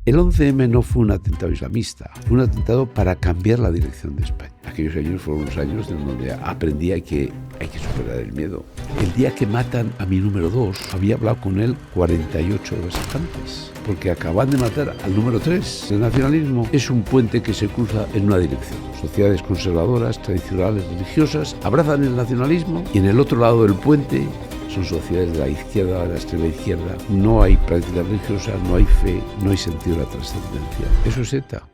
El 11M no fue un atentado islamista, fue un atentado para cambiar la dirección de España. Aquellos años fueron los años en donde aprendí que hay que superar el miedo. El día que matan a mi número 2, había hablado con él 48 horas antes, porque acaban de matar al número 3. El nacionalismo es un puente que se cruza en una dirección. Sociedades conservadoras, tradicionales, religiosas, abrazan el nacionalismo y en el otro lado del puente son sociedades de la izquierda, de la extrema izquierda. No hay práctica religiosa, no hay fe, no hay sentido de la trascendencia. Eso es ETA.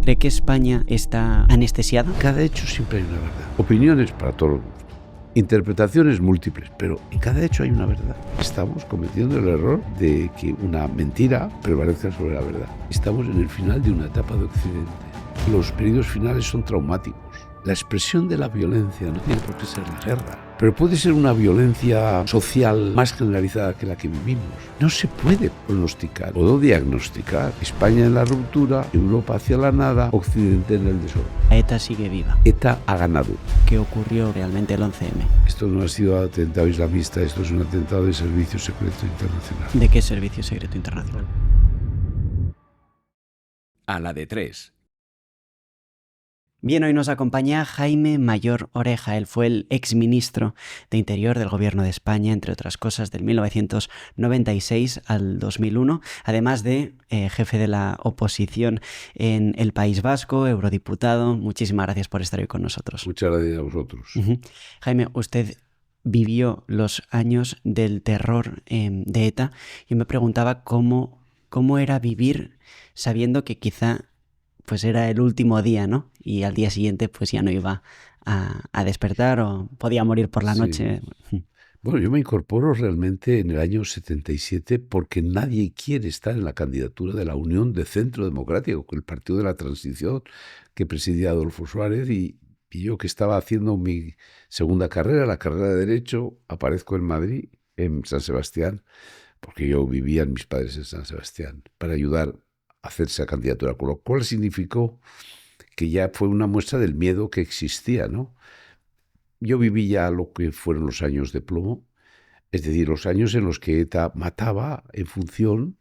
¿Cree que España está anestesiada? Cada hecho siempre hay una verdad. Opiniones para todos los gustos. Interpretaciones múltiples, pero en cada hecho hay una verdad. Estamos cometiendo el error de que una mentira prevalezca sobre la verdad. Estamos en el final de una etapa de Occidente. Los periodos finales son traumáticos. La expresión de la violencia no tiene por qué ser la guerra, pero puede ser una violencia social más generalizada que la que vivimos. No se puede pronosticar o diagnosticar. España en la ruptura, Europa hacia la nada, Occidente en el desorden. ETA sigue viva. ETA ha ganado. ¿Qué ocurrió realmente el 11M? Esto no ha sido atentado islamista, esto es un atentado de servicio secreto internacional. ¿De qué servicio secreto internacional? A la de 3. Bien, hoy nos acompaña Jaime Mayor Oreja. Él fue el exministro de Interior del Gobierno de España, entre otras cosas, del 1996 al 2001, además de jefe de la oposición en el País Vasco, eurodiputado. Muchísimas gracias por estar hoy con nosotros. Muchas gracias a vosotros. Jaime, usted vivió los años del terror de ETA. Yo me preguntaba cómo era vivir sabiendo que quizá pues era el último día, ¿no? Y al día siguiente pues ya no iba a despertar o podía morir por la noche. Bueno, yo me incorporo realmente en el año 77 porque nadie quiere estar en la candidatura de la Unión de Centro Democrático, el partido de la transición que presidía Adolfo Suárez, y yo que estaba haciendo mi segunda carrera, la carrera de Derecho, aparezco en Madrid, en San Sebastián, porque yo vivían mis padres en San Sebastián, para ayudar a hacer esa candidatura, con lo cual significó que ya fue una muestra del miedo que existía, ¿no? Yo viví ya lo que fueron los años de plomo, es decir, los años en los que ETA mataba en función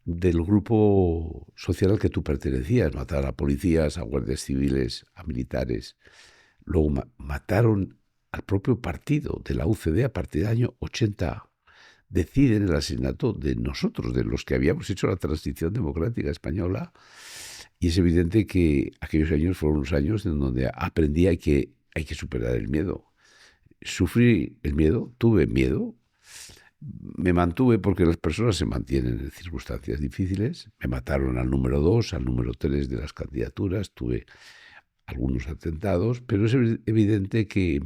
del grupo social al que tú pertenecías. Mataron a policías, a guardias civiles, a militares. Luego mataron al propio partido de la UCD a partir del año 80. Deciden el asesinato de nosotros, de los que habíamos hecho la transición democrática española. Y es evidente que aquellos años fueron los años en donde aprendí que hay que superar el miedo. Sufrí el miedo, tuve miedo, me mantuve porque las personas se mantienen en circunstancias difíciles. Me mataron al número 2, al número 3 de las candidaturas, tuve algunos atentados, pero es evidente que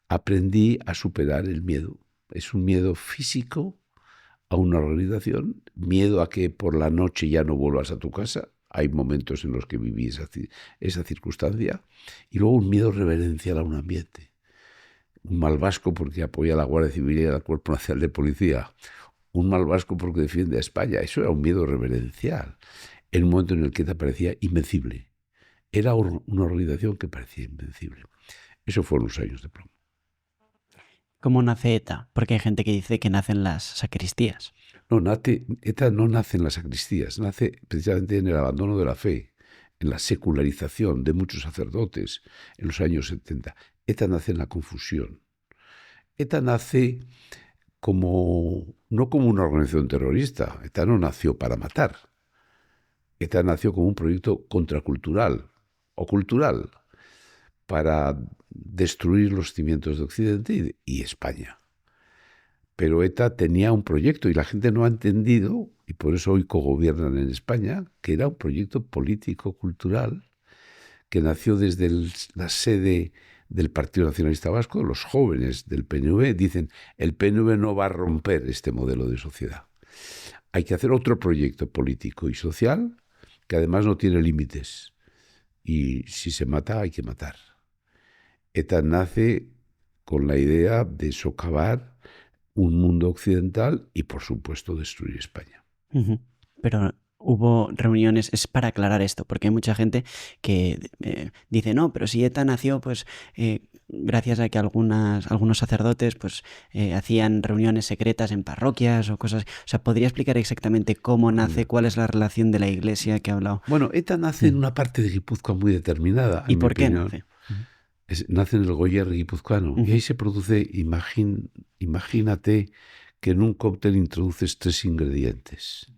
aprendí a superar el miedo. Es un miedo físico a una organización, miedo a que por la noche ya no vuelvas a tu casa. Hay momentos en los que viví esa circunstancia. Y luego un miedo reverencial a un ambiente. Un mal vasco porque apoya a la Guardia Civil y al Cuerpo Nacional de Policía. Un mal vasco porque defiende a España. Eso era un miedo reverencial. En un momento en el que ETA parecía invencible. Era una organización que parecía invencible. Eso fueron los años de plomo. ¿Cómo nace ETA? Porque hay gente que dice que nace en las sacristías. No, ETA no nace en las sacristías, nace precisamente en el abandono de la fe, en la secularización de muchos sacerdotes en los años 70. ETA nace en la confusión. ETA nace no como una organización terrorista. ETA no nació para matar. ETA nació como un proyecto contracultural o cultural para destruir los cimientos de Occidente y España. Pero ETA tenía un proyecto y la gente no ha entendido, y por eso hoy cogobiernan en España, que era un proyecto político-cultural que nació desde la sede del Partido Nacionalista Vasco. Los jóvenes del PNV dicen, el PNV no va a romper este modelo de sociedad. Hay que hacer otro proyecto político y social que además no tiene límites. Y si se mata, hay que matar. ETA nace con la idea de socavar un mundo occidental y, por supuesto, destruir España. Pero hubo reuniones, es para aclarar esto, porque hay mucha gente que dice, no, pero si ETA nació pues gracias a que algunos sacerdotes pues, hacían reuniones secretas en parroquias o cosas. O sea, ¿podría explicar exactamente cómo nace, cuál es la relación de la Iglesia que ha hablado? Bueno, ETA nace en una parte de Guipúzcoa muy determinada, ¿Y en mi por qué opinión. nace? Nace en el Goyer guipuzcoano. Y ahí se produce, imagínate que en un cóctel introduces 3 ingredientes.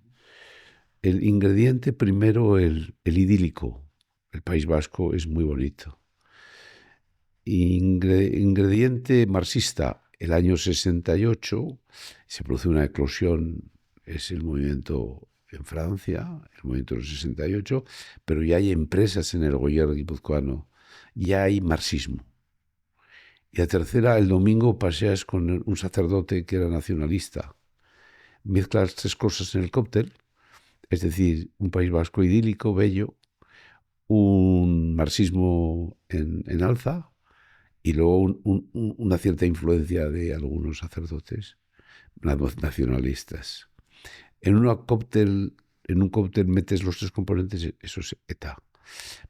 El ingrediente primero, el idílico. El País Vasco es muy bonito. Ingrediente marxista, el año 68, se produce una eclosión, es el movimiento en Francia, el movimiento del 68, pero ya hay empresas en el Goyer guipuzcoano, ya hay marxismo. Y la tercera, el domingo paseas con un sacerdote que era nacionalista. Mezclas 3 cosas en el cóctel, es decir, un País Vasco idílico, bello, un marxismo en alza y luego una cierta influencia de algunos sacerdotes nacionalistas. En un cóctel metes los 3 componentes, eso es ETA.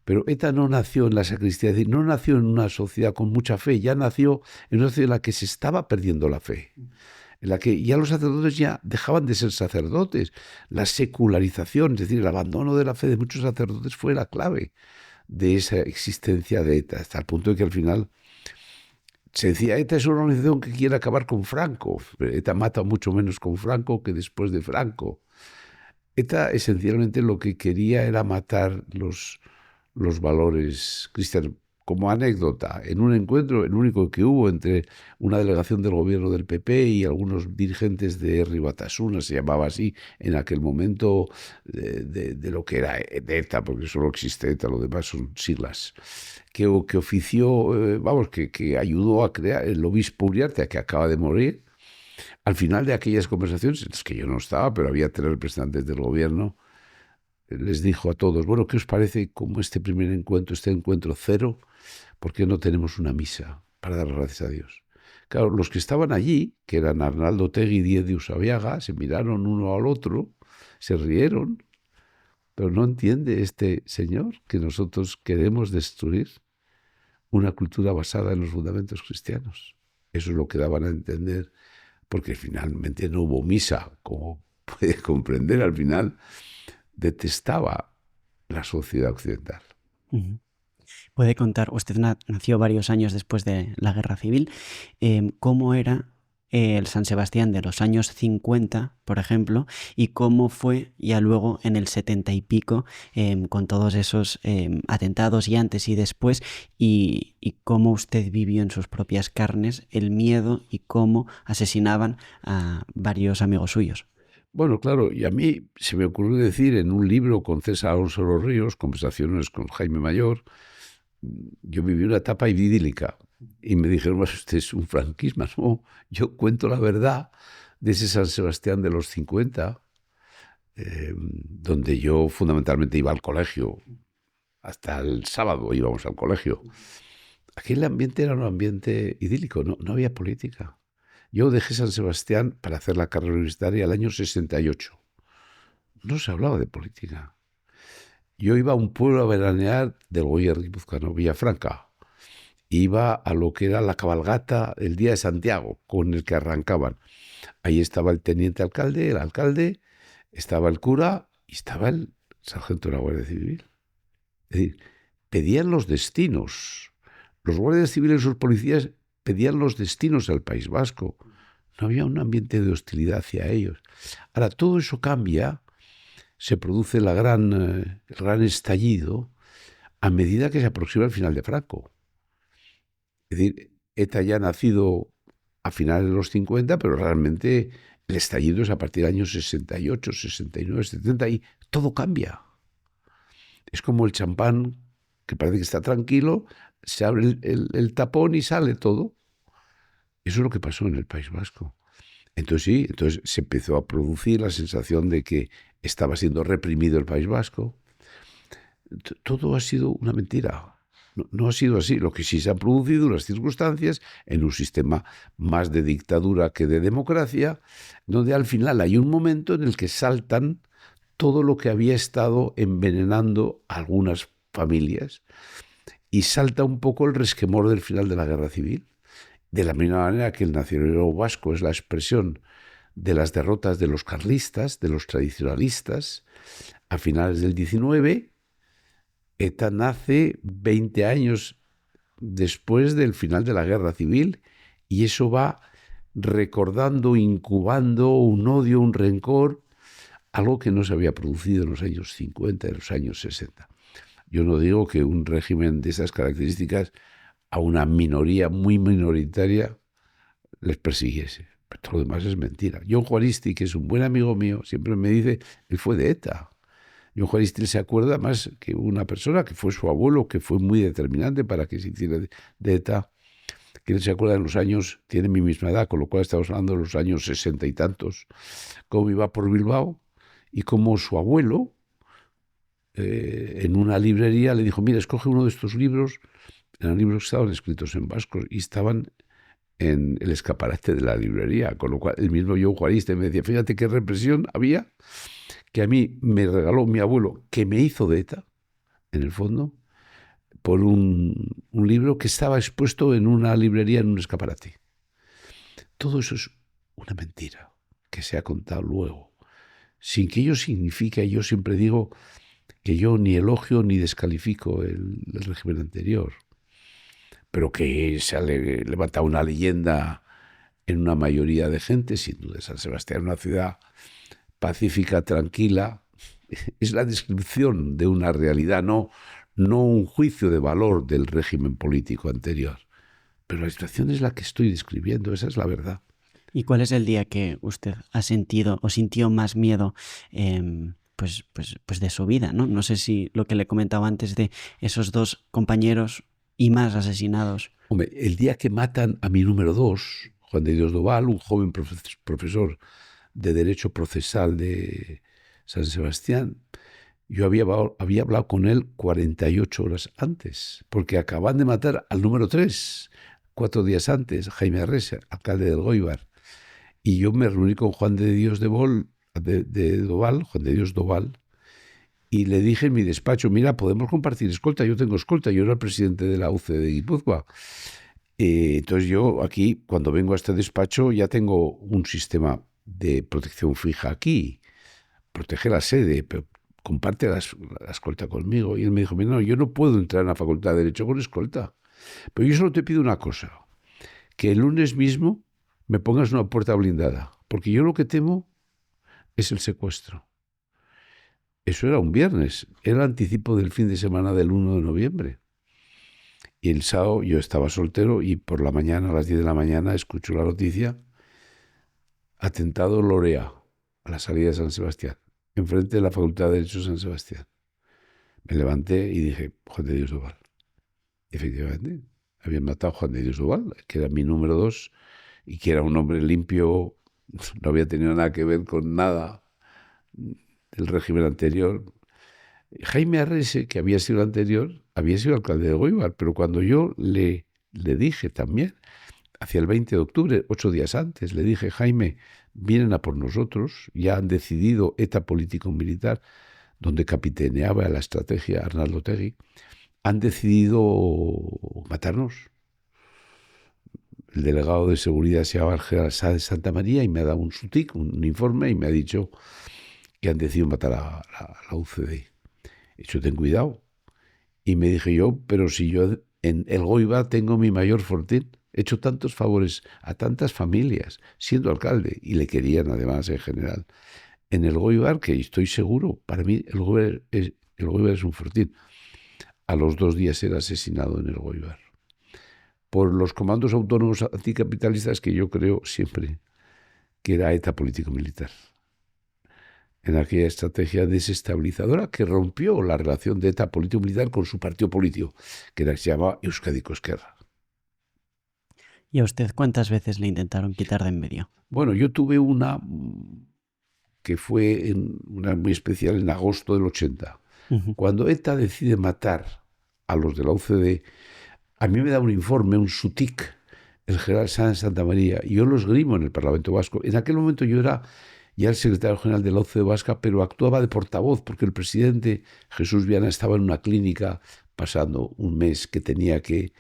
Pero ETA no nació en la sacristía, es decir, no nació en una sociedad con mucha fe, ya nació en una sociedad en la que se estaba perdiendo la fe, en la que ya los sacerdotes ya dejaban de ser sacerdotes. La secularización, es decir, el abandono de la fe de muchos sacerdotes fue la clave de esa existencia de ETA, hasta el punto de que al final se decía, ETA es una organización que quiere acabar con Franco. ETA mata mucho menos con Franco que después de Franco. ETA esencialmente lo que quería era matar los valores cristianos. Como anécdota, en un encuentro, el único que hubo entre una delegación del gobierno del PP y algunos dirigentes de Herri Batasuna, se llamaba así en aquel momento, de lo que era de ETA, porque solo existe ETA, lo demás son siglas, que ofició, que ayudó a crear el obispo Uriarte, que acaba de morir. Al final de aquellas conversaciones, en las que yo no estaba, pero había 3 representantes del gobierno, les dijo a todos, bueno, ¿qué os parece como este primer encuentro, este encuentro cero? ¿Por qué no tenemos una misa para dar gracias a Dios? Claro, los que estaban allí, que eran Arnaldo Otegi y Díez de Usabiaga, se miraron uno al otro, se rieron, pero no entiende este señor que nosotros queremos destruir una cultura basada en los fundamentos cristianos. Eso es lo que daban a entender, porque finalmente no hubo misa, como puede comprender, al final detestaba la sociedad occidental. Puede contar, usted nació varios años después de la Guerra Civil, cómo era el San Sebastián de los años 50, por ejemplo, y cómo fue ya luego en el 70 y pico, con todos esos atentados y antes y después, y cómo usted vivió en sus propias carnes el miedo y cómo asesinaban a varios amigos suyos. Bueno, claro, y a mí se me ocurrió decir en un libro con César Alonso de los Ríos, Conversaciones con Jaime Mayor, yo viví una etapa idílica y me dijeron, usted es un franquismo. No, yo cuento la verdad de ese San Sebastián de los 50, donde yo fundamentalmente iba al colegio, hasta el sábado íbamos al colegio. Aquel ambiente era un ambiente idílico, no había política. Yo dejé San Sebastián para hacer la carrera universitaria el año 68. No se hablaba de política. Yo iba a un pueblo a veranear del Goyer guipuzcoano, Villafranca. Iba a lo que era la cabalgata el Día de Santiago, con el que arrancaban. Ahí estaba el teniente alcalde, el alcalde, estaba el cura y estaba el sargento de la Guardia Civil. Es decir, pedían los destinos. Los guardias civiles y sus policías pedían los destinos al País Vasco. No había un ambiente de hostilidad hacia ellos. Ahora, todo eso cambia, se produce el gran estallido a medida que se aproxima el final de Franco. Es decir, ETA ya ha nacido a finales de los 50, pero realmente el estallido es a partir del año 68, 69, 70 y todo cambia. Es como el champán que parece que está tranquilo, se abre el tapón y sale todo. Eso es lo que pasó en el País Vasco. Entonces se empezó a producir la sensación de que estaba siendo reprimido el País Vasco. Todo ha sido una mentira. No ha sido así. Lo que sí se han producido las circunstancias en un sistema más de dictadura que de democracia, donde al final hay un momento en el que saltan todo lo que había estado envenenando a algunas familias y salta un poco el resquemor del final de la Guerra Civil. De la misma manera que el nacionalismo vasco es la expresión de las derrotas de los carlistas, de los tradicionalistas, a finales del 19, ETA nace 20 años después del final de la Guerra Civil y eso va recordando, incubando un odio, un rencor, algo que no se había producido en los años 50, en los años 60. Yo no digo que un régimen de esas características a una minoría muy minoritaria les persiguiese. Pero todo lo demás es mentira. John Juaristi, que es un buen amigo mío, siempre me dice, él fue de ETA. John Juaristi se acuerda más que una persona que fue su abuelo, que fue muy determinante para que se hiciera de ETA, que él se acuerda en los años, tiene mi misma edad, con lo cual estamos hablando de los años 60 y tantos, cómo iba por Bilbao y cómo su abuelo, en una librería, le dijo, mira, escoge uno de estos libros. Eran libros que estaban escritos en vasco y estaban en el escaparate de la librería, con lo cual el mismo John Juaristi me decía, fíjate qué represión había, que a mí me regaló mi abuelo, que me hizo de ETA, en el fondo, por un libro que estaba expuesto en una librería, en un escaparate. Todo eso es una mentira que se ha contado luego, sin que ello signifique, yo siempre digo que yo ni elogio ni descalifico el régimen anterior, pero que se ha levantado una leyenda en una mayoría de gente, sin duda. San Sebastián, una ciudad pacífica, tranquila, es la descripción de una realidad, no un juicio de valor del régimen político anterior. Pero la situación es la que estoy describiendo, esa es la verdad. ¿Y cuál es el día que usted ha sentido o sintió más miedo pues de su vida, ¿no? No sé si lo que le comentaba antes de esos 2 compañeros y más asesinados. Hombre, el día que matan a mi número 2, Juan de Dios Doval, un joven profesor de Derecho Procesal de San Sebastián, yo había hablado con él 48 horas antes, porque acaban de matar al número 3, 4 días antes, Jaime Arrese, alcalde del Goibar. Y yo me reuní con Juan de Dios Doval, Juan de Dios Doval, y le dije en mi despacho, mira, podemos compartir escolta, yo tengo escolta, yo era el presidente de la UCE de Guipúzcoa. Entonces yo aquí, cuando vengo a este despacho, ya tengo un sistema de protección fija aquí, protege la sede, pero comparte la escolta conmigo. Y él me dijo, no, yo no puedo entrar en la Facultad de Derecho con escolta, pero yo solo te pido una cosa, que el lunes mismo me pongas una puerta blindada, porque yo lo que temo es el secuestro. Eso era un viernes, era el anticipo del fin de semana del 1 de noviembre. Y el sábado yo estaba soltero y por la mañana, a las 10 de la mañana, escucho la noticia, atentado Lorea, a la salida de San Sebastián, enfrente de la Facultad de Derecho de San Sebastián. Me levanté y dije, Juan de Dios Doval. Efectivamente, habían matado a Juan de Dios Doval, que era mi número 2 y que era un hombre limpio, no había tenido nada que ver con nada del régimen anterior. Jaime Arrese, que había sido el anterior, había sido alcalde de Goibar, pero cuando yo le dije también, hacia el 20 de octubre, 8 días antes, le dije, Jaime, vienen a por nosotros, ya han decidido ETA político-militar, donde capitaneaba la estrategia Arnaldo Otegi, han decidido matarnos. El delegado de seguridad se llama General Sáenz de Santa María y me ha dado un SUTIC, un informe, y me ha dicho que han decidido matar a la UCD. He dicho, ten cuidado. Y me dije yo, pero si yo en el Goibar tengo mi mayor fortín, he hecho tantos favores a tantas familias, siendo alcalde, y le querían además en general, en el Goibar, que estoy seguro, para mí el Goibar es un fortín. A los 2 días era asesinado en el Goibar por los comandos autónomos anticapitalistas, que yo creo siempre que era ETA político-militar, en aquella estrategia desestabilizadora que rompió la relación de ETA político-militar con su partido político, que se llamaba Euskadiko Ezkerra. ¿Y a usted cuántas veces le intentaron quitar de en medio? Bueno, yo tuve una que fue una muy especial en agosto del 80. Cuando ETA decide matar a los de la UCD, a mí me da un informe, un SUTIC, el general Sáenz de Santa María, y yo lo esgrimo en el Parlamento Vasco. En aquel momento yo era ya el secretario general de la UCD vasca, pero actuaba de portavoz, porque el presidente Jesús Viana estaba en una clínica pasando un mes que tenía que,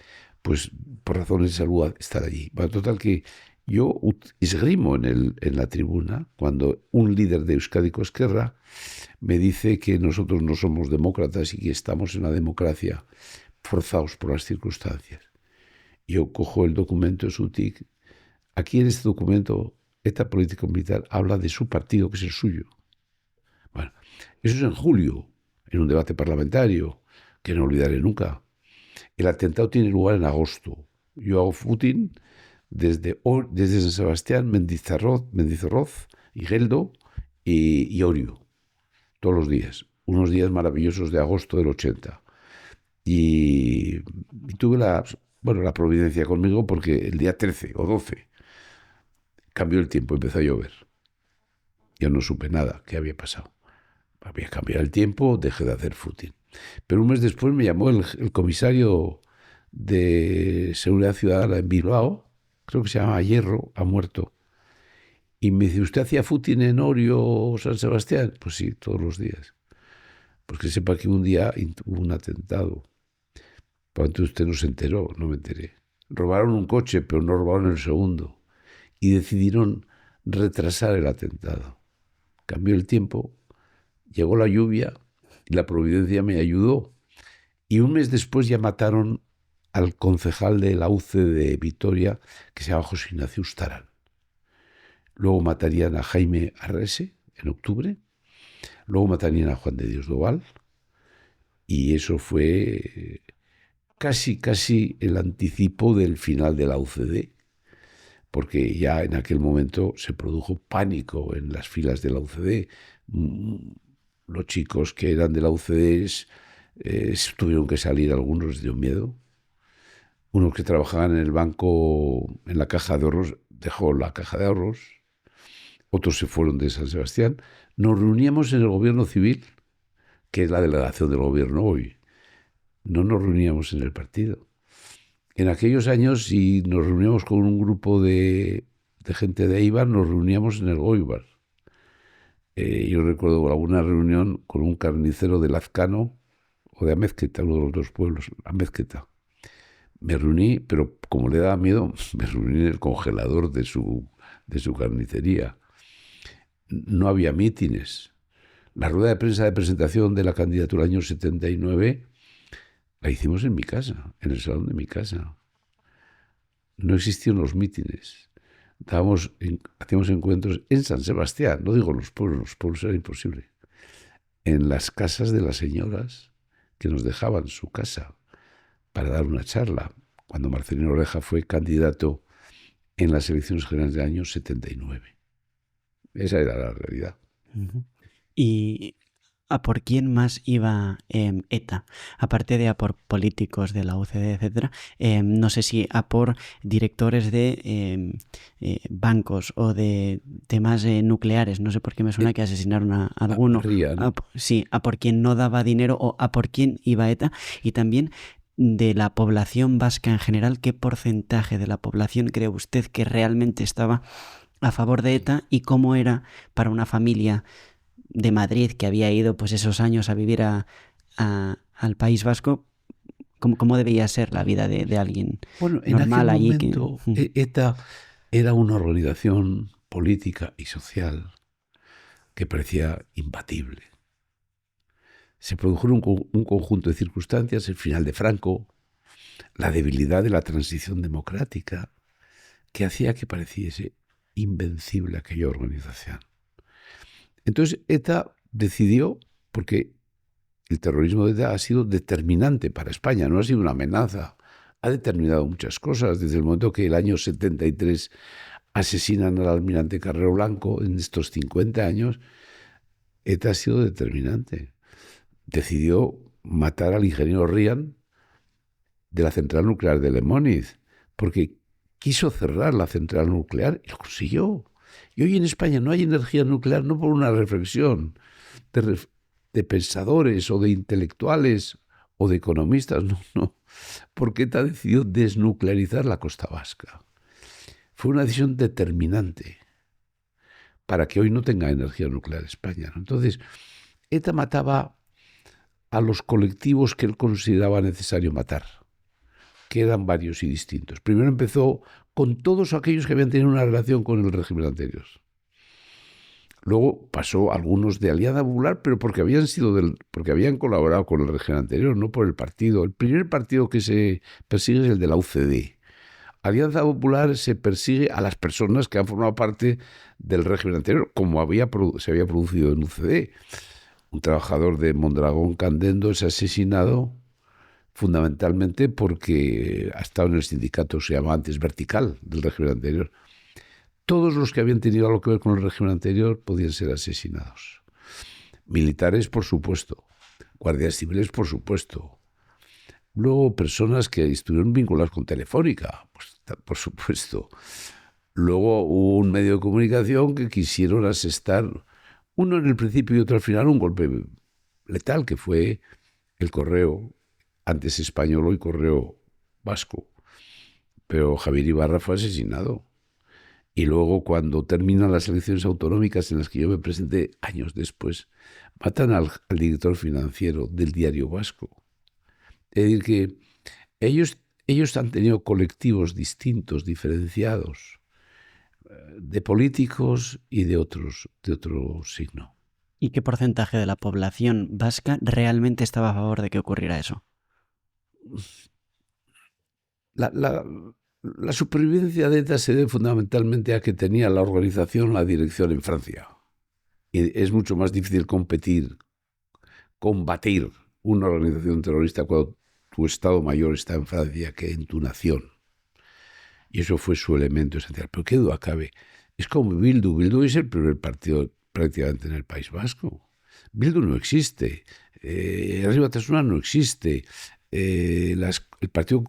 pues por razones de salud, estar allí. Bueno, total que yo esgrimo en la tribuna cuando un líder de Euskadiko Ezkerra me dice que nosotros no somos demócratas y que estamos en una democracia forzados por las circunstancias. Yo cojo el documento de SUTIC. Aquí en este documento, ETA político-militar habla de su partido, que es el suyo. Bueno, eso es en julio, en un debate parlamentario, que no olvidaré nunca. El atentado tiene lugar en agosto. Yo hago footing desde San Sebastián, Mendizorroz, Igeldo y Orio, todos los días. Unos días maravillosos de agosto del 80. Y tuve la providencia conmigo porque el día 13 o 12 cambió el tiempo, empezó a llover. Yo no supe nada qué había pasado. Había cambiado el tiempo, dejé de hacer footing. Pero un mes después me llamó el comisario de Seguridad Ciudadana en Bilbao, creo que se llama Hierro, ha muerto. Y me dice, ¿usted hacía footing en Orio o San Sebastián? Pues sí, todos los días. Pues que sepa que un día hubo un atentado. Pues entonces usted no se enteró, no me enteré. Robaron un coche, pero no robaron el segundo. Y decidieron retrasar el atentado. Cambió el tiempo, llegó la lluvia y la providencia me ayudó. Y un mes después ya mataron al concejal de la UCE de Vitoria, que se llama José Ignacio Ustarán. Luego matarían a Jaime Arrese en octubre. Luego matarían a Juan de Dios Doval. Y eso fue casi el anticipo del final de la UCD, porque ya en aquel momento se produjo pánico en las filas de la UCD. Los chicos que eran de la UCD tuvieron que salir, algunos les dio miedo. Unos que trabajaban en el banco, en la caja de ahorros, dejó la caja de ahorros. Otros se fueron de San Sebastián. Nos reuníamos en el gobierno civil, que es la delegación del gobierno hoy. No nos reuníamos en el partido. En aquellos años, si nos reuníamos con un grupo de gente de Eibar, nos reuníamos en el Goibar. Yo recuerdo alguna reunión con un carnicero de Lazcano o de Amezqueta, uno de los dos pueblos, Amezqueta. Me reuní, pero como le daba miedo, me reuní en el congelador de su carnicería. No había mítines. La rueda de prensa de presentación de la candidatura del año 79 la hicimos en mi casa, en el salón de mi casa. No existían los mítines. Hacíamos encuentros en San Sebastián, no digo los pueblos era imposible. En las casas de las señoras que nos dejaban su casa para dar una charla, cuando Marcelino Oreja fue candidato en las elecciones generales del año 79. Esa era la realidad. Uh-huh. ¿Y a por quién más iba ETA? Aparte de a por políticos de la UCD, etcétera, no sé si a por directores de bancos o de temas nucleares. No sé por qué me suena que asesinaron a alguno. Sí, a por quién no daba dinero o a por quién iba ETA. Y también de la población vasca en general, ¿qué porcentaje de la población cree usted que realmente estaba a favor de ETA y cómo era para una familia de Madrid que había ido pues esos años a vivir al País Vasco? ¿Cómo debía ser la vida de alguien normal allí? En aquel momento, ETA era una organización política y social que parecía imbatible. Se produjeron un conjunto de circunstancias, el final de Franco, la debilidad de la transición democrática, que hacía que pareciese invencible aquella organización. Entonces ETA decidió, porque el terrorismo de ETA ha sido determinante para España, no ha sido una amenaza, ha determinado muchas cosas, desde el momento que el año 73 asesinan al almirante Carrero Blanco, en estos 50 años, ETA ha sido determinante. Decidió matar al ingeniero Ryan de la central nuclear de Lemóniz, porque quiso cerrar la central nuclear y lo consiguió. Y hoy en España no hay energía nuclear, no por una reflexión de pensadores o de intelectuales o de economistas, no, porque ETA decidió desnuclearizar la costa vasca. Fue una decisión determinante para que hoy no tenga energía nuclear España, ¿no? Entonces, ETA mataba a los colectivos que él consideraba necesario matar, que eran varios y distintos. Primero empezó con todos aquellos que habían tenido una relación con el régimen anterior. Luego pasó algunos de Alianza Popular, pero porque habían colaborado con el régimen anterior, no por el partido. El primer partido que se persigue es el de la UCD. Alianza Popular se persigue a las personas que han formado parte del régimen anterior, como se había producido en UCD. Un trabajador de Mondragón Candendo es asesinado fundamentalmente porque ha estado en el sindicato, se llamaba antes Vertical, del régimen anterior. Todos los que habían tenido algo que ver con el régimen anterior podían ser asesinados. Militares, por supuesto. Guardias civiles, por supuesto. Luego, personas que estuvieron vinculadas con Telefónica, pues, por supuesto. Luego hubo un medio de comunicación que quisieron asestar, uno en el principio y otro al final, un golpe letal, que fue el Correo, antes español, hoy Correo vasco. Pero Javier Ibarra fue asesinado. Y luego, cuando terminan las elecciones autonómicas en las que yo me presenté años después, matan al director financiero del Diario Vasco. Es decir, que ellos han tenido colectivos distintos, diferenciados, de políticos y de otro signo. ¿Y qué porcentaje de la población vasca realmente estaba a favor de que ocurriera eso? La supervivencia de ETA se debe fundamentalmente a que tenía la organización, la dirección en Francia. Y es mucho más difícil combatir una organización terrorista cuando tu Estado Mayor está en Francia que en tu nación. Y eso fue su elemento esencial. Pero qué duda cabe. Es como Bildu. Bildu es el primer partido prácticamente en el País Vasco. Bildu no existe. Herri Batasuna no existe. El Partido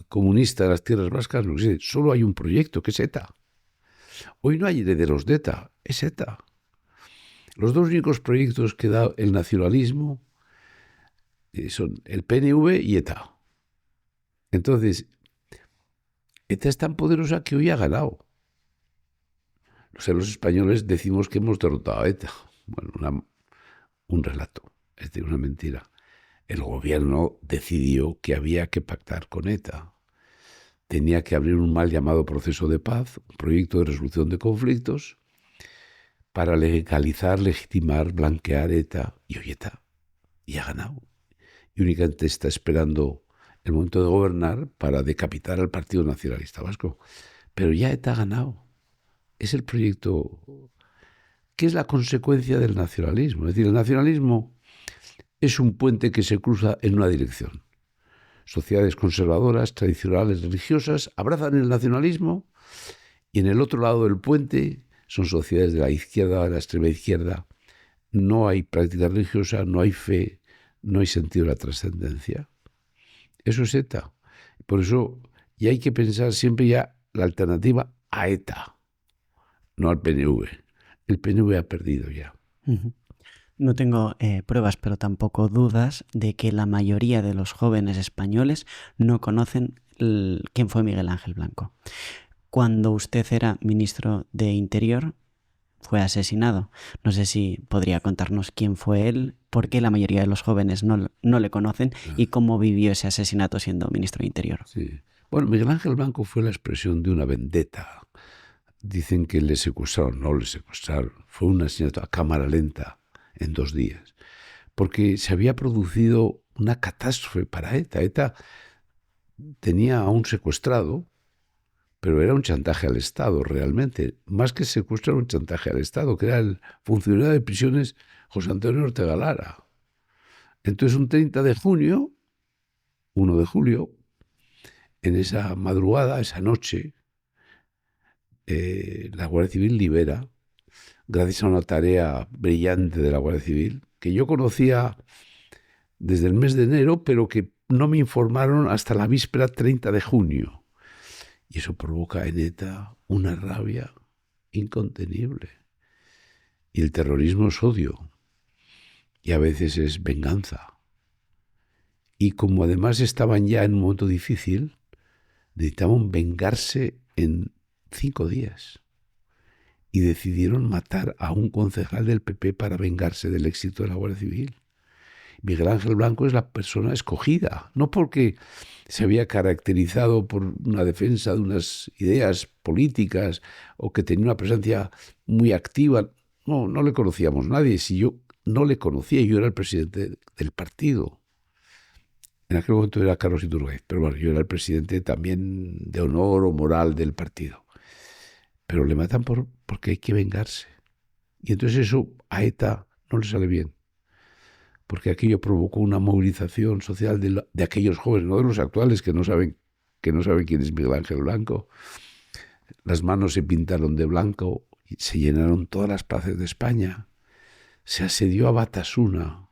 Comunista de las Tierras Vascas no existe. Solo hay un proyecto, que es ETA. Hoy no hay herederos de ETA, es ETA. Los dos únicos proyectos que da el nacionalismo son el PNV y ETA. Entonces, ETA es tan poderosa que hoy ha ganado. Los españoles decimos que hemos derrotado a ETA. Bueno, un relato, es decir, una mentira. El gobierno decidió que había que pactar con ETA. Tenía que abrir un mal llamado proceso de paz, un proyecto de resolución de conflictos, para legalizar, legitimar, blanquear ETA. Y hoy ETA y ha ganado. Y únicamente está esperando el momento de gobernar para decapitar al Partido Nacionalista Vasco. Pero ya ETA ha ganado. Es el proyecto que es la consecuencia del nacionalismo. Es decir, el nacionalismo es un puente que se cruza en una dirección. Sociedades conservadoras, tradicionales, religiosas, abrazan el nacionalismo y en el otro lado del puente son sociedades de la izquierda, de la extrema izquierda. No hay práctica religiosa, no hay fe, no hay sentido de la trascendencia. Eso es ETA. Por eso ya hay que pensar siempre ya la alternativa a ETA, no al PNV. El PNV ha perdido ya. Uh-huh. No tengo pruebas, pero tampoco dudas de que la mayoría de los jóvenes españoles no conocen quién fue Miguel Ángel Blanco. Cuando usted era ministro de Interior, fue asesinado. No sé si podría contarnos quién fue él, por qué la mayoría de los jóvenes no le conocen y cómo vivió ese asesinato siendo ministro de Interior. Sí. Bueno, Miguel Ángel Blanco fue la expresión de una vendetta. Dicen que le secuestraron, no le secuestraron. Fue un asesinato a cámara lenta en 2 días, porque se había producido una catástrofe para ETA. ETA tenía a un secuestrado, pero era un chantaje al Estado realmente, más que secuestro era un chantaje al Estado, que era el funcionario de prisiones José Antonio Ortega Lara. Entonces un 30 de junio, 1 de julio, en esa madrugada, esa noche, la Guardia Civil libera, gracias a una tarea brillante de la Guardia Civil, que yo conocía desde el mes de enero, pero que no me informaron hasta la víspera 30 de junio. Y eso provoca en ETA una rabia incontenible. Y el terrorismo es odio. Y a veces es venganza. Y como además estaban ya en un momento difícil, necesitaban vengarse en 5 días. Y decidieron matar a un concejal del PP para vengarse del éxito de la Guardia Civil. Miguel Ángel Blanco es la persona escogida, no porque se había caracterizado por una defensa de unas ideas políticas o que tenía una presencia muy activa. No, no le conocíamos nadie. Si yo no le conocía, yo era el presidente del partido. En aquel momento era Carlos Iturgaiz, pero bueno, yo era el presidente también de honor o moral del partido. Pero le matan porque hay que vengarse. Y entonces eso a ETA no le sale bien, porque aquello provocó una movilización social de aquellos jóvenes, no de los actuales que no saben quién es Miguel Ángel Blanco. Las manos se pintaron de blanco, y se llenaron todas las plazas de España. Se asedió a Batasuna,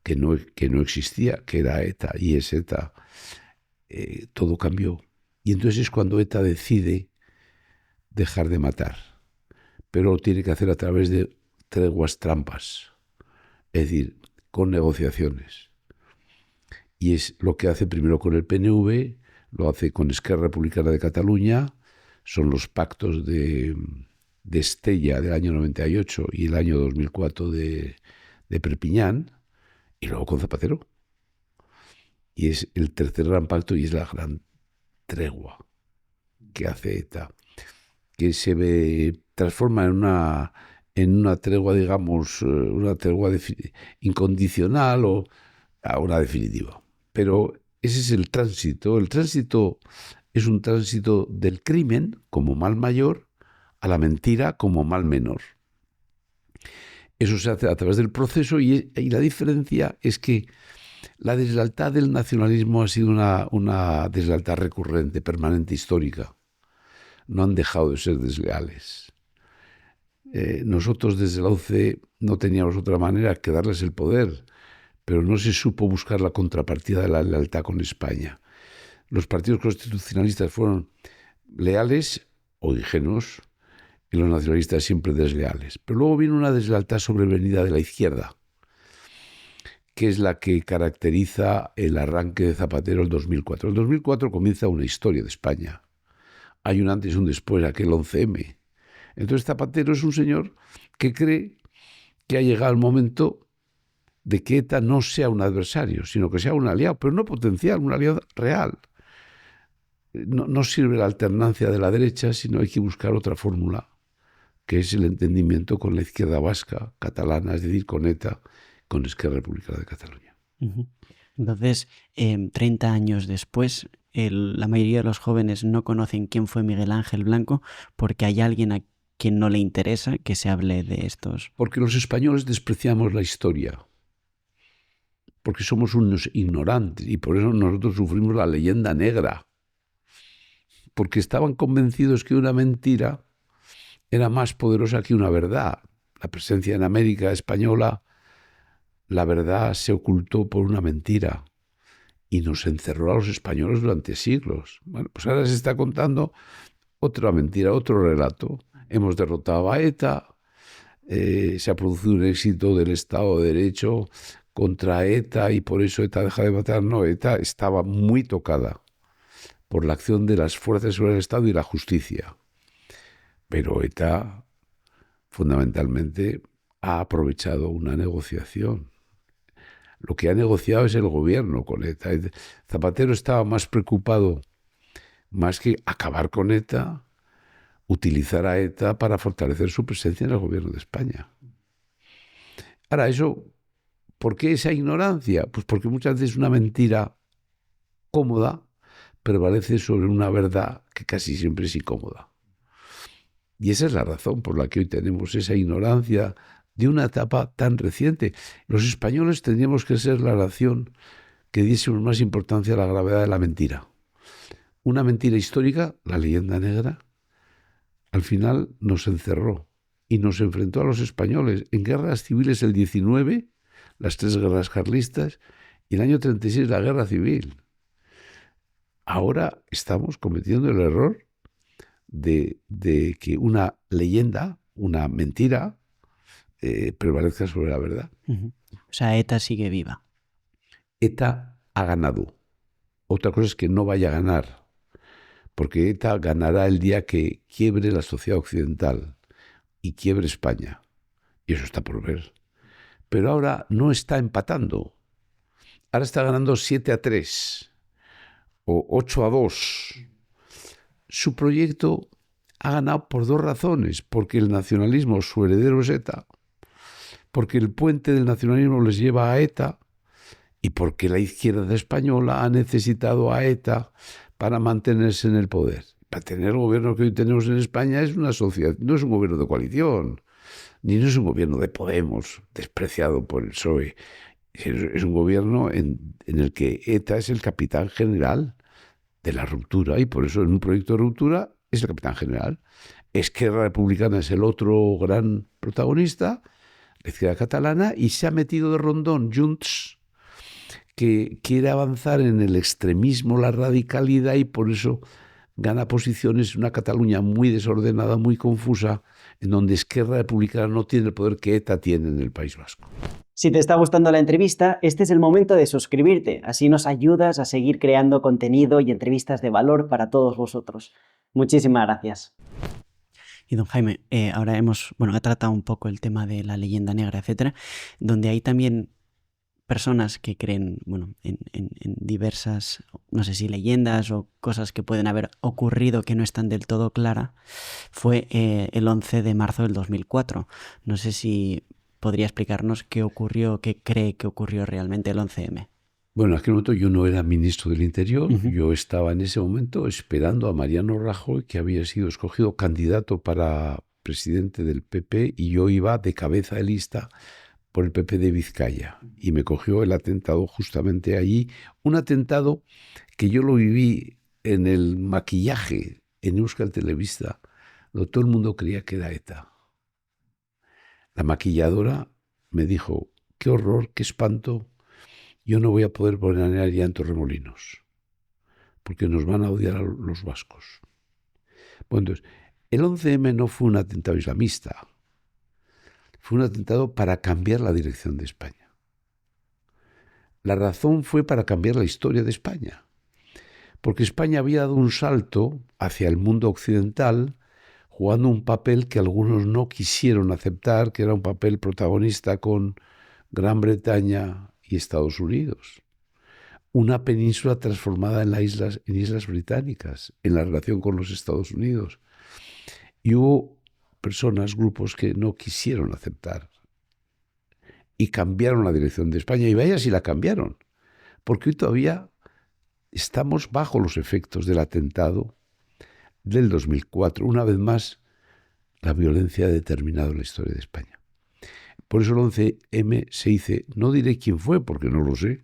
que no existía, que era ETA y es ETA. Todo cambió. Y entonces es cuando ETA decide dejar de matar, pero lo tiene que hacer a través de treguas trampas, es decir, con negociaciones. Y es lo que hace primero con el PNV, lo hace con Esquerra Republicana de Cataluña, son los pactos de Estella del año 98 y el año 2004 de Perpiñán, y luego con Zapatero. Y es el tercer gran pacto y es la gran tregua que hace ETA, que se transforma en una tregua, digamos, una tregua incondicional o a una definitiva. Pero ese es el tránsito. El tránsito es un tránsito del crimen como mal mayor a la mentira como mal menor. Eso se hace a través del proceso y la diferencia es que la deslealtad del nacionalismo ha sido una deslealtad recurrente, permanente, histórica. No han dejado de ser desleales. Nosotros desde la UCE no teníamos otra manera que darles el poder, pero no se supo buscar la contrapartida de la lealtad con España. Los partidos constitucionalistas fueron leales o ingenuos y los nacionalistas siempre desleales. Pero luego viene una deslealtad sobrevenida de la izquierda, que es la que caracteriza el arranque de Zapatero en 2004. En 2004 comienza una historia de España. Hay un antes y un después, aquel 11M. Entonces Zapatero es un señor que cree que ha llegado el momento de que ETA no sea un adversario, sino que sea un aliado, pero no potencial, un aliado real. No sirve la alternancia de la derecha, sino hay que buscar otra fórmula, que es el entendimiento con la izquierda vasca, catalana, es decir, con ETA, con Esquerra Republicana de Cataluña. Entonces, 30 años después, la mayoría de los jóvenes no conocen quién fue Miguel Ángel Blanco porque hay alguien a quien no le interesa que se hable de estos. Porque los españoles despreciamos la historia, porque somos unos ignorantes y por eso nosotros sufrimos la leyenda negra, porque estaban convencidos que una mentira era más poderosa que una verdad. La presencia en América española, la verdad se ocultó por una mentira y nos encerró a los españoles durante siglos. Bueno, pues ahora se está contando otra mentira, otro relato. Hemos derrotado a ETA, se ha producido un éxito del Estado de Derecho contra ETA y por eso ETA deja de matar. No, ETA estaba muy tocada por la acción de las fuerzas de seguridad del Estado y la justicia. Pero ETA fundamentalmente ha aprovechado una negociación. Lo que ha negociado es el gobierno con ETA. Zapatero estaba más preocupado, más que acabar con ETA, utilizar a ETA para fortalecer su presencia en el gobierno de España. Ahora, eso, ¿por qué esa ignorancia? Pues porque muchas veces una mentira cómoda prevalece sobre una verdad que casi siempre es incómoda. Y esa es la razón por la que hoy tenemos esa ignorancia de una etapa tan reciente. Los españoles tendríamos que ser la nación que diésemos más importancia a la gravedad de la mentira. Una mentira histórica, la leyenda negra, al final nos encerró y nos enfrentó a los españoles en guerras civiles el 19, las 3 guerras carlistas, y el año 36 la guerra civil. Ahora estamos cometiendo el error de que una leyenda, una mentira, prevalezca sobre la verdad. O sea, ETA sigue viva. ETA ha ganado. Otra cosa es que no vaya a ganar, porque ETA ganará el día que quiebre la sociedad occidental y quiebre España. Y eso está por ver. Pero ahora no está empatando. ahora está ganando 7-3 o 8-2. Su proyecto ha ganado por dos razones, porque el nacionalismo, su heredero es ETA, porque el puente del nacionalismo les lleva a ETA y porque la izquierda española ha necesitado a ETA para mantenerse en el poder. Para tener el gobierno que hoy tenemos en España es una sociedad, no es un gobierno de coalición, ni no es un gobierno de Podemos, despreciado por el PSOE. Es un gobierno en el que ETA es el capitán general de la ruptura, y por eso en un proyecto de ruptura es el capitán general. Esquerra Republicana es el otro gran protagonista, la izquierda catalana, y se ha metido de rondón Junts, que quiere avanzar en el extremismo, la radicalidad, y por eso gana posiciones en una Cataluña muy desordenada, muy confusa, en donde Esquerra Republicana no tiene el poder que ETA tiene en el País Vasco. Si te está gustando la entrevista, este es el momento de suscribirte, así nos ayudas a seguir creando contenido y entrevistas de valor para todos vosotros. Muchísimas gracias. Y don Jaime, ahora ha tratado un poco el tema de la leyenda negra, etcétera, donde hay también personas que creen, en diversas, no sé si leyendas o cosas que pueden haber ocurrido que no están del todo claras. Fue el 11 de marzo del 2004. No sé si podría explicarnos qué ocurrió, qué cree que ocurrió realmente el 11M. Bueno, en aquel momento yo no era ministro del Interior, yo estaba en ese momento esperando a Mariano Rajoy, que había sido escogido candidato para presidente del PP, y yo iba de cabeza de lista por el PP de Vizcaya, y me cogió el atentado justamente allí, un atentado que yo lo viví en el maquillaje en Euskal Telebista, donde todo el mundo creía que era ETA. La maquilladora me dijo: qué horror, qué espanto, yo no voy a poder poner ya en Torremolinos, porque nos van a odiar a los vascos. Bueno, entonces, el 11M no fue un atentado islamista, fue un atentado para cambiar la dirección de España. La razón fue para cambiar la historia de España, porque España había dado un salto hacia el mundo occidental, jugando un papel que algunos no quisieron aceptar, que era un papel protagonista con Gran Bretaña y Estados Unidos. Una península transformada en islas británicas, en la relación con los Estados Unidos. Y hubo personas, grupos que no quisieron aceptar y cambiaron la dirección de España. Y vaya si la cambiaron, porque hoy todavía estamos bajo los efectos del atentado del 2004. Una vez más, la violencia ha determinado la historia de España. Por eso el 11M se hizo, no diré quién fue, porque no lo sé,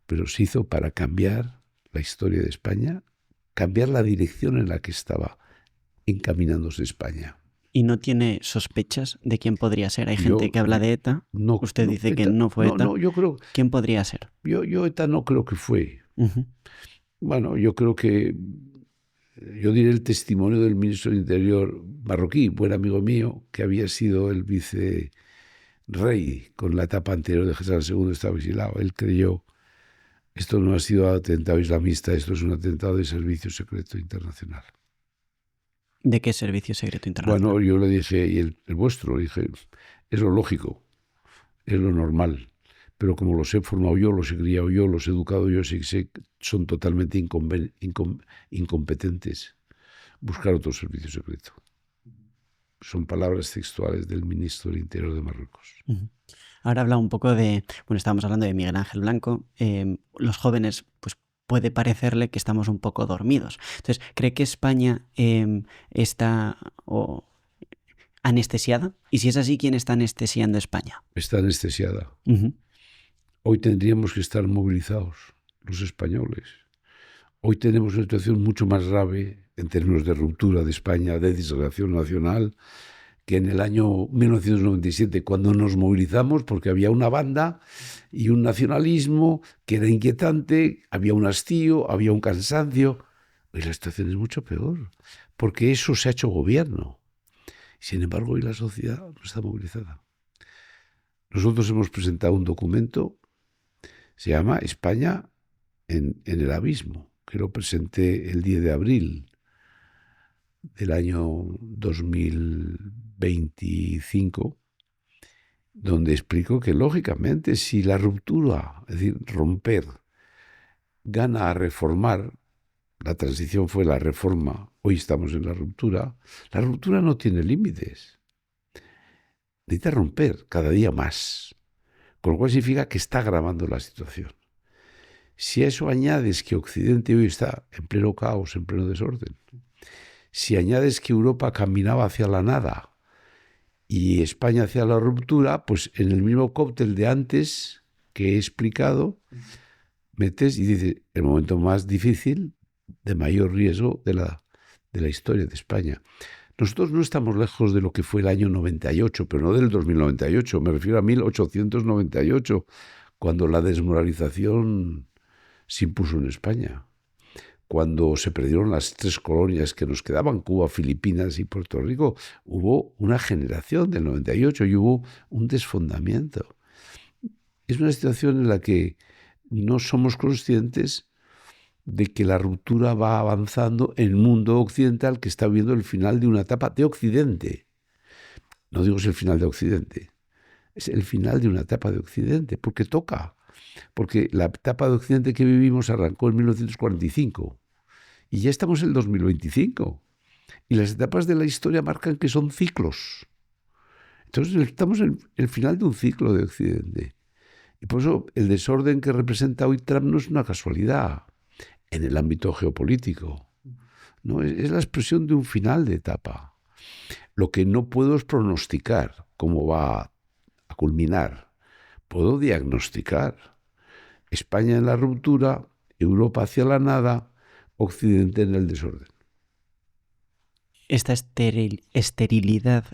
pero se hizo para cambiar la historia de España, cambiar la dirección en la que estaba encaminándose España. ¿Y no tiene sospechas de quién podría ser? Hay gente que habla de ETA. No, usted dice ETA, que no fue ETA. No, yo creo, ¿quién podría ser? Yo ETA no creo que fue. Bueno, yo creo que... Yo diré el testimonio del ministro del Interior marroquí, buen amigo mío, que había sido el vicerey con la etapa anterior de Hassan II, estaba exilado. Él creyó: esto no ha sido atentado islamista, esto es un atentado de servicio secreto internacional. ¿De qué servicio secreto internacional? Bueno, yo le dije: ¿y el vuestro? Le dije: es lo lógico, es lo normal. Pero como los he formado yo, los he criado yo, los he educado yo, sé que son totalmente incompetentes. Buscar otro servicio secreto. Son palabras textuales del ministro del Interior de Marruecos. Ahora habla un poco de... Bueno, estábamos hablando de Miguel Ángel Blanco. Los jóvenes, pues puede parecerle que estamos un poco dormidos. Entonces, ¿cree que España está anestesiada? Y si es así, ¿quién está anestesiando España? Está anestesiada. Hoy tendríamos que estar movilizados, los españoles. Hoy tenemos una situación mucho más grave en términos de ruptura de España, de disgregación nacional, que en el año 1997, cuando nos movilizamos, porque había una banda y un nacionalismo que era inquietante, había un hastío, había un cansancio. Hoy la situación es mucho peor, porque eso se ha hecho gobierno. Sin embargo, hoy la sociedad no está movilizada. Nosotros hemos presentado un documento, se llama España en el abismo, que lo presenté el 10 de abril del año 2025, donde explico que, lógicamente, si la ruptura, es decir, romper, gana a reformar, la transición fue la reforma, hoy estamos en la ruptura no tiene límites. Necesita romper cada día más, con lo cual significa que está agravando la situación. Si a eso añades que Occidente hoy está en pleno caos, en pleno desorden, si añades que Europa caminaba hacia la nada y España hacia la ruptura, pues en el mismo cóctel de antes que he explicado, metes y dices, el momento más difícil, de mayor riesgo de la historia de España. Nosotros no estamos lejos de lo que fue el año 98, pero no del 2098, me refiero a 1898, cuando la desmoralización se impuso en España, cuando se perdieron las 3 colonias que nos quedaban, Cuba, Filipinas y Puerto Rico. Hubo una generación del 98 y hubo un desfondamiento. Es una situación en la que no somos conscientes de que la ruptura va avanzando en el mundo occidental, que está viendo el final de una etapa de Occidente. No digo es el final de Occidente, es el final de una etapa de Occidente, porque toca. Porque la etapa de Occidente que vivimos arrancó en 1945 y ya estamos en el 2025. Y las etapas de la historia marcan que son ciclos. Entonces estamos en el final de un ciclo de Occidente. Y por eso el desorden que representa hoy Trump no es una casualidad en el ámbito geopolítico. No, es la expresión de un final de etapa. Lo que no puedo es pronosticar cómo va a culminar. Puedo diagnosticar. España en la ruptura, Europa hacia la nada, Occidente en el desorden. Esta esterilidad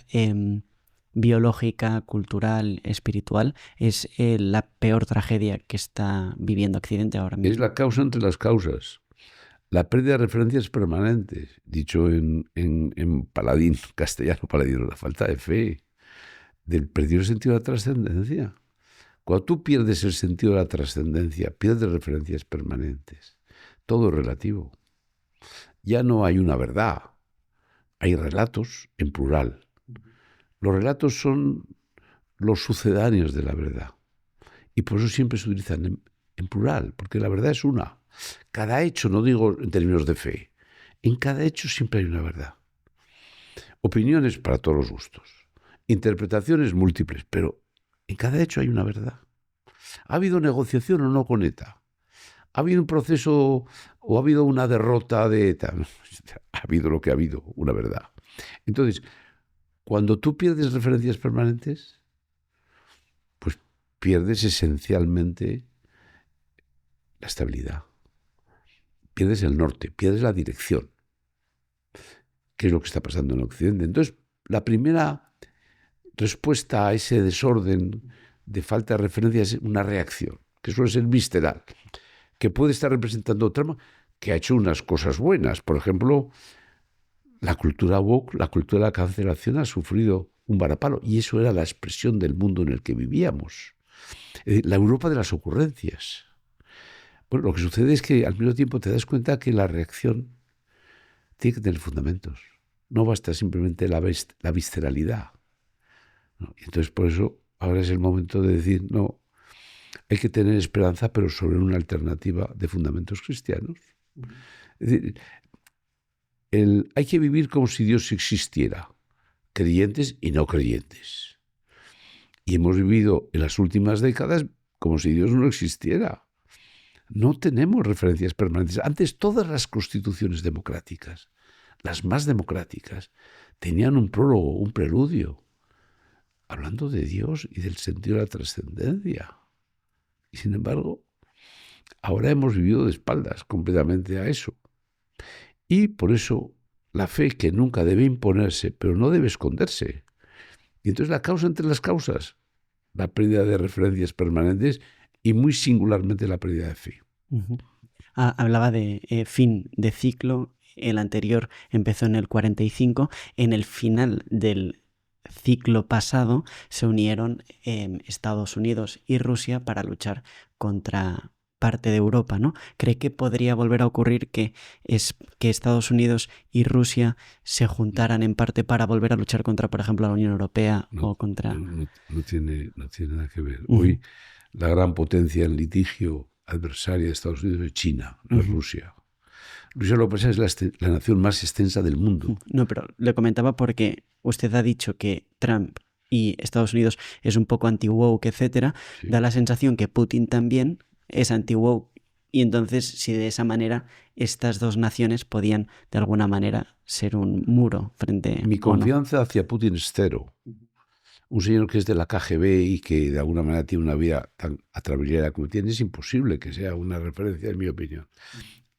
biológica, cultural, espiritual, es la peor tragedia que está viviendo Occidente ahora mismo. Es la causa entre las causas. La pérdida de referencias permanentes, dicho en paladín, castellano paladino, la falta de fe, del perdido sentido de la trascendencia. Cuando tú pierdes el sentido de la trascendencia, pierdes referencias permanentes. Todo es relativo. Ya no hay una verdad. Hay relatos en plural. Los relatos son los sucedáneos de la verdad. Y por eso siempre se utilizan en plural, porque la verdad es una. Cada hecho, no digo en términos de fe, en cada hecho siempre hay una verdad. Opiniones para todos los gustos. Interpretaciones múltiples, pero en cada hecho hay una verdad. ¿Ha habido negociación o no con ETA? ¿Ha habido un proceso o ha habido una derrota de ETA? Ha habido lo que ha habido, una verdad. Entonces, cuando tú pierdes referencias permanentes, pues pierdes esencialmente la estabilidad. Pierdes el norte, pierdes la dirección. ¿Qué es lo que está pasando en Occidente? Entonces, la primera respuesta a ese desorden de falta de referencia es una reacción, que suele ser visceral, que puede estar representando Trump, que ha hecho unas cosas buenas. Por ejemplo, la cultura woke, la cultura de la cancelación ha sufrido un varapalo, y eso era la expresión del mundo en el que vivíamos. La Europa de las ocurrencias. Bueno, lo que sucede es que al mismo tiempo te das cuenta que la reacción tiene que tener fundamentos. No basta simplemente la visceralidad. ¿No? Y entonces por eso ahora es el momento de decir, no, hay que tener esperanza, pero sobre una alternativa de fundamentos cristianos. Es decir, hay que vivir como si Dios existiera, creyentes y no creyentes. Y hemos vivido en las últimas décadas como si Dios no existiera. No tenemos referencias permanentes. Antes todas las constituciones democráticas, las más democráticas, tenían un prólogo, un preludio, hablando de Dios y del sentido de la trascendencia. Y sin embargo, ahora hemos vivido de espaldas completamente a eso. Y por eso la fe, que nunca debe imponerse, pero no debe esconderse. Y entonces la causa entre las causas, la pérdida de referencias permanentes y muy singularmente la pérdida de fe. Uh-huh. Hablaba de fin de ciclo. El anterior empezó en el 45. En el final del ciclo pasado se unieron Estados Unidos y Rusia para luchar contra parte de Europa, ¿no? ¿Cree que podría volver a ocurrir que Estados Unidos y Rusia se juntaran en parte para volver a luchar contra, por ejemplo, la Unión Europea o contra... No tiene nada que ver. Hoy la gran potencia en litigio adversaria de Estados Unidos es China, no es Rusia. Rusia, lo que pasa, es la nación más extensa del mundo. No, pero le comentaba porque usted ha dicho que Trump y Estados Unidos es un poco anti-woke, etcétera. Sí. Da la sensación que Putin también es anti-woke. Y entonces, si de esa manera estas dos naciones podían, de alguna manera, ser un muro frente... Mi confianza hacia Putin es cero. Un señor que es de la KGB y que de alguna manera tiene una vida tan atrabiliera como tiene, es imposible que sea una referencia, en mi opinión.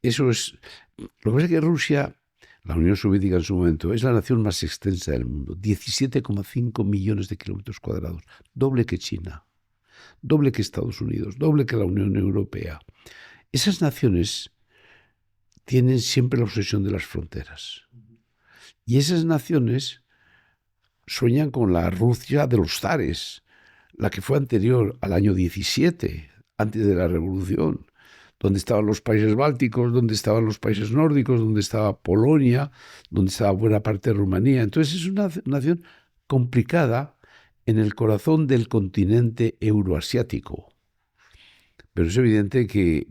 Eso es... Lo que pasa es que Rusia, la Unión Soviética en su momento, es la nación más extensa del mundo. 17,5 millones de kilómetros cuadrados. Doble que China, doble que Estados Unidos, doble que la Unión Europea. Esas naciones tienen siempre la obsesión de las fronteras. Y esas naciones sueñan con la Rusia de los zares, la que fue anterior al año 17, antes de la Revolución, donde estaban los países bálticos, donde estaban los países nórdicos, donde estaba Polonia, donde estaba buena parte de Rumanía. Entonces es una nación complicada en el corazón del continente euroasiático. Pero es evidente que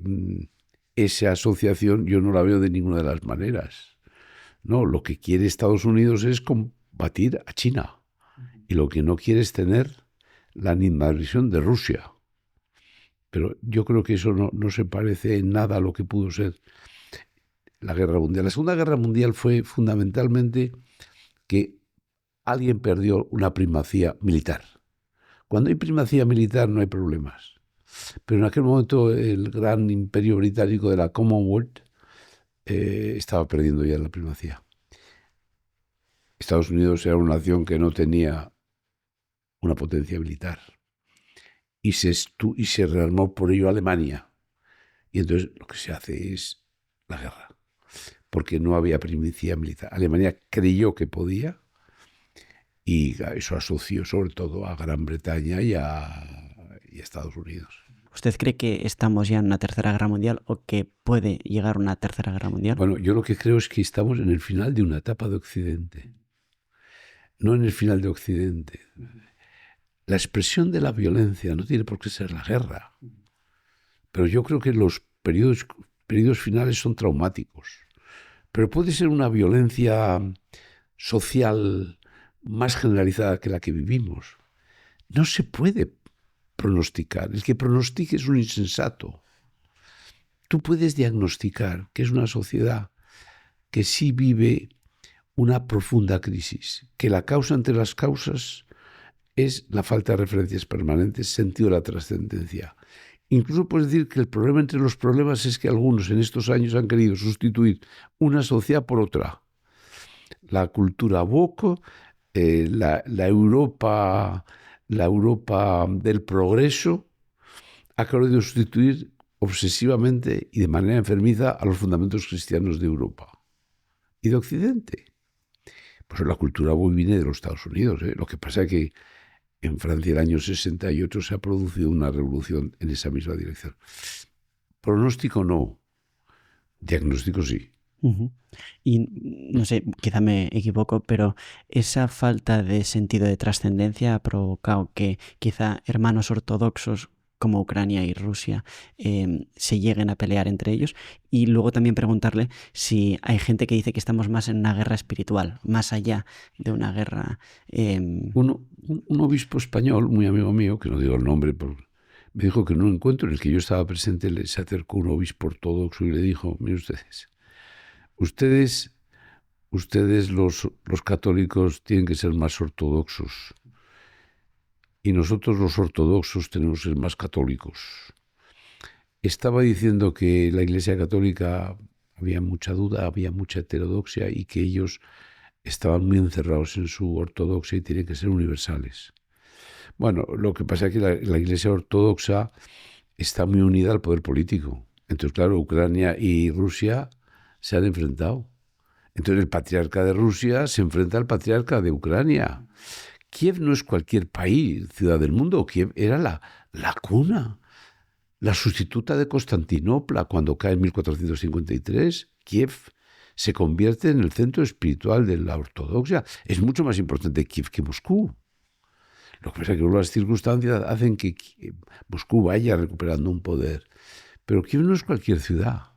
esa asociación yo no la veo de ninguna de las maneras. No, lo que quiere Estados Unidos es combatir a China. Y lo que no quiere es tener la animadversión de Rusia. Pero yo creo que eso no se parece en nada a lo que pudo ser la Guerra Mundial. La Segunda Guerra Mundial fue fundamentalmente que alguien perdió una primacía militar. Cuando hay primacía militar no hay problemas. Pero en aquel momento el gran imperio británico de la Commonwealth estaba perdiendo ya la primacía. Estados Unidos era una nación que no tenía una potencia militar. Y se rearmó por ello Alemania. Y entonces lo que se hace es la guerra. Porque no había primacía militar. Alemania creyó que podía y eso asoció sobre todo a Gran Bretaña y a Estados Unidos. ¿Usted cree que estamos ya en una tercera guerra mundial o que puede llegar una tercera guerra mundial? Bueno, yo lo que creo es que estamos en el final de una etapa de Occidente. No en el final de Occidente. La expresión de la violencia no tiene por qué ser la guerra. Pero yo creo que los periodos finales son traumáticos. Pero puede ser una violencia social más generalizada que la que vivimos. No se puede pronosticar. El que pronostique es un insensato. Tú puedes diagnosticar que es una sociedad que sí vive una profunda crisis, que la causa entre las causas es la falta de referencias permanentes, sentido de la trascendencia. Incluso puedes decir que el problema entre los problemas es que algunos en estos años han querido sustituir una sociedad por otra. La cultura woke, la Europa del progreso ha querido sustituir obsesivamente y de manera enfermiza a los fundamentos cristianos de Europa y de Occidente. Pues la cultura woke viene de los Estados Unidos. Lo que pasa es que en Francia el año 68 se ha producido una revolución en esa misma dirección. Pronóstico no, diagnóstico sí. Y no sé, quizá me equivoco, pero esa falta de sentido de trascendencia ha provocado que quizá hermanos ortodoxos como Ucrania y Rusia se lleguen a pelear entre ellos. Y luego también preguntarle si hay gente que dice que estamos más en una guerra espiritual, más allá de una guerra... Un obispo español, muy amigo mío, que no digo el nombre, me dijo que en un encuentro en el que yo estaba presente se acercó un obispo ortodoxo y le dijo: miren ustedes los católicos tienen que ser más ortodoxos y nosotros los ortodoxos tenemos que ser más católicos. Estaba diciendo que la Iglesia Católica había mucha duda, había mucha heterodoxia y que ellos estaban muy encerrados en su ortodoxia y tienen que ser universales. Bueno, lo que pasa es que la Iglesia Ortodoxa está muy unida al poder político. Entonces, claro, Ucrania y Rusia se han enfrentado. Entonces el patriarca de Rusia se enfrenta al patriarca de Ucrania. Kiev no es cualquier país, ciudad del mundo. Kiev era la cuna La sustituta de Constantinopla, cuando cae en 1453, Kiev se convierte en el centro espiritual de la ortodoxia. Es mucho más importante Kiev que Moscú. Lo que pasa es que las circunstancias hacen que Moscú vaya recuperando un poder. Pero Kiev no es cualquier ciudad.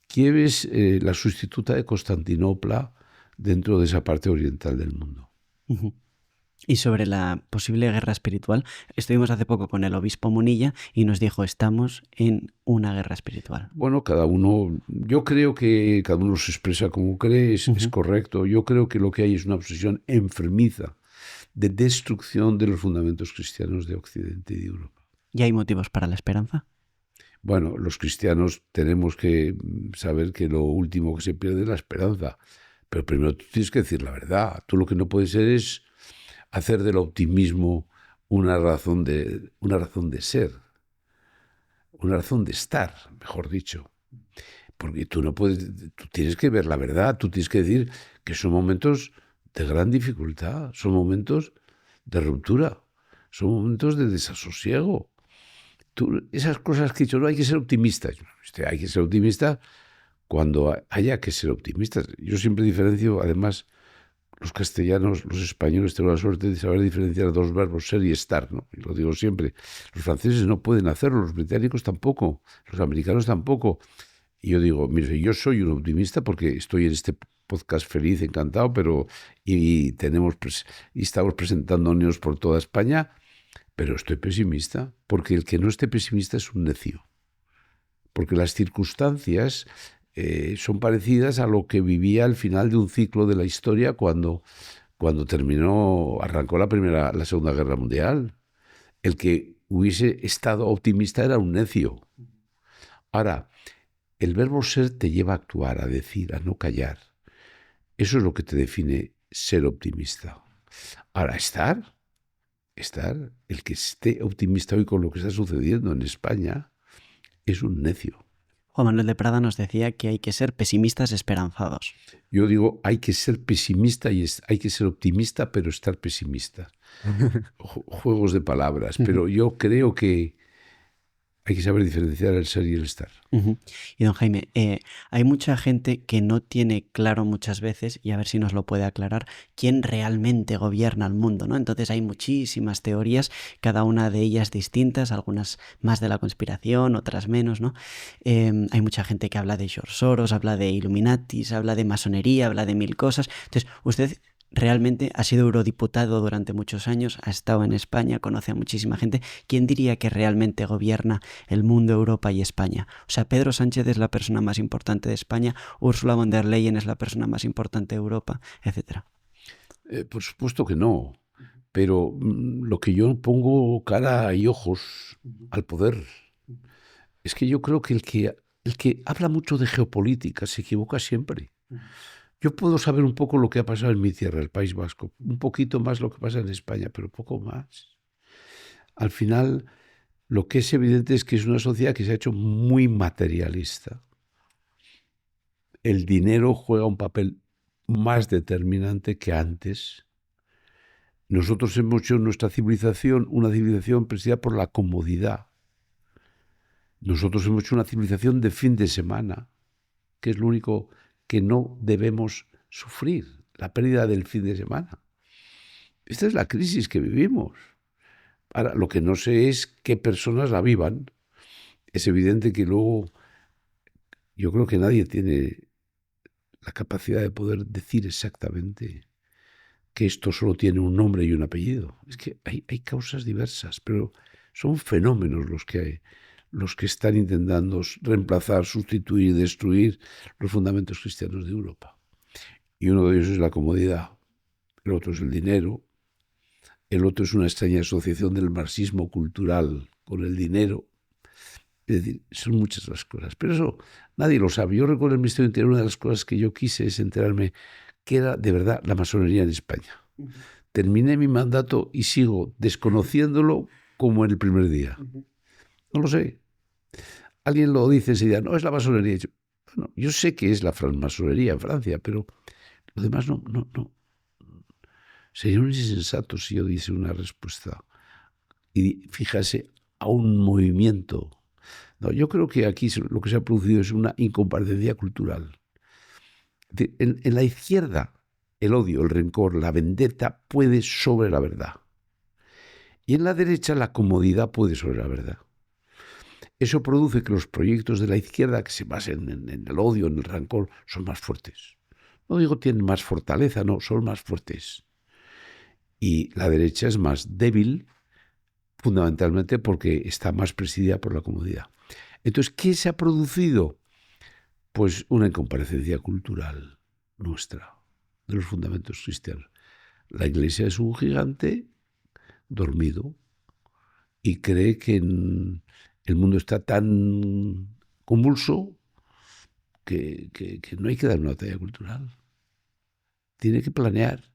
Kiev es la sustituta de Constantinopla dentro de esa parte oriental del mundo. Uh-huh. Y sobre la posible guerra espiritual, estuvimos hace poco con el obispo Munilla y nos dijo, estamos en una guerra espiritual. Bueno, yo creo que cada uno se expresa como cree, es correcto. Yo creo que lo que hay es una obsesión enfermiza de destrucción de los fundamentos cristianos de Occidente y de Europa. ¿Y hay motivos para la esperanza? Bueno, los cristianos tenemos que saber que lo último que se pierde es la esperanza. Pero primero tú tienes que decir la verdad. Tú lo que no puedes ser es hacer del optimismo una razón de ser, una razón de estar, mejor dicho. Porque tú tienes que ver la verdad, tú tienes que decir que son momentos de gran dificultad, son momentos de ruptura, son momentos de desasosiego. Esas cosas que he dicho, no hay que ser optimistas. Hay que ser optimista cuando haya que ser optimistas. Yo siempre diferencio, además, los castellanos, los españoles tenemos la suerte de saber diferenciar dos verbos, ser y estar, ¿no? Y lo digo siempre. Los franceses no pueden hacerlo, los británicos tampoco, los americanos tampoco. Y yo digo, mire, yo soy un optimista porque estoy en este podcast feliz, encantado, y estamos presentando niños por toda España, pero estoy pesimista, porque el que no esté pesimista es un necio. Porque las circunstancias son parecidas a lo que vivía al final de un ciclo de la historia cuando arrancó la Segunda Guerra Mundial. El que hubiese estado optimista era un necio. Ahora, el verbo ser te lleva a actuar, a decir, a no callar. Eso es lo que te define ser optimista. Ahora, estar, el que esté optimista hoy con lo que está sucediendo en España es un necio. Juan Manuel de Prada nos decía que hay que ser pesimistas esperanzados. Yo digo, hay que ser pesimista y hay que ser optimista, pero estar pesimista. Juegos de palabras, pero yo creo que hay que saber diferenciar el ser y el estar. Y don Jaime, hay mucha gente que no tiene claro muchas veces, y a ver si nos lo puede aclarar, quién realmente gobierna el mundo, ¿no? Entonces hay muchísimas teorías, cada una de ellas distintas, algunas más de la conspiración, otras menos, ¿no? Hay mucha gente que habla de George Soros, habla de Illuminatis, habla de masonería, habla de mil cosas. Entonces, usted realmente ha sido eurodiputado durante muchos años, ha estado en España, conoce a muchísima gente. ¿Quién diría que realmente gobierna el mundo, Europa y España? O sea, Pedro Sánchez es la persona más importante de España, Ursula von der Leyen es la persona más importante de Europa, etcétera. Por supuesto que no, pero lo que yo pongo cara y ojos al poder es que yo creo que el que habla mucho de geopolítica se equivoca siempre. Yo puedo saber un poco lo que ha pasado en mi tierra, el País Vasco, un poquito más lo que pasa en España, pero poco más. Al final, lo que es evidente es que es una sociedad que se ha hecho muy materialista. El dinero juega un papel más determinante que antes. Nosotros hemos hecho nuestra civilización una civilización presidida por la comodidad. Nosotros hemos hecho una civilización de fin de semana, que es lo único que no debemos sufrir, la pérdida del fin de semana. Esta es la crisis que vivimos. Ahora, lo que no sé es qué personas la vivan. Es evidente que luego yo creo que nadie tiene la capacidad de poder decir exactamente que esto solo tiene un nombre y un apellido. Es que hay causas diversas, pero son fenómenos los que están intentando reemplazar, sustituir, destruir los fundamentos cristianos de Europa. Y uno de ellos es la comodidad, el otro es el dinero, el otro es una extraña asociación del marxismo cultural con el dinero. Es decir, son muchas las cosas, pero eso nadie lo sabe. Yo recuerdo en el Ministerio del Interior, una de las cosas que yo quise es enterarme qué era de verdad la masonería en España. Terminé mi mandato y sigo desconociéndolo como en el primer día. No lo sé. Alguien lo dice enseguida, no, es la masonería. Bueno, yo sé que es la francmasonería en Francia, pero lo demás no. Sería un insensato si yo diese una respuesta. Y fíjase, a un movimiento. No, yo creo que aquí lo que se ha producido es una incomparecencia cultural. En la izquierda, el odio, el rencor, la vendetta puede sobre la verdad. Y en la derecha, la comodidad puede sobre la verdad. Eso produce que los proyectos de la izquierda, que se basen en el odio, en el rencor, son más fuertes. No digo tienen más fortaleza, no, son más fuertes. Y la derecha es más débil, fundamentalmente porque está más presidida por la comodidad. Entonces, ¿qué se ha producido? Pues una incomparecencia cultural nuestra, de los fundamentos cristianos. La Iglesia es un gigante dormido y cree que el mundo está tan convulso que no hay que dar una batalla cultural. Tiene que planear.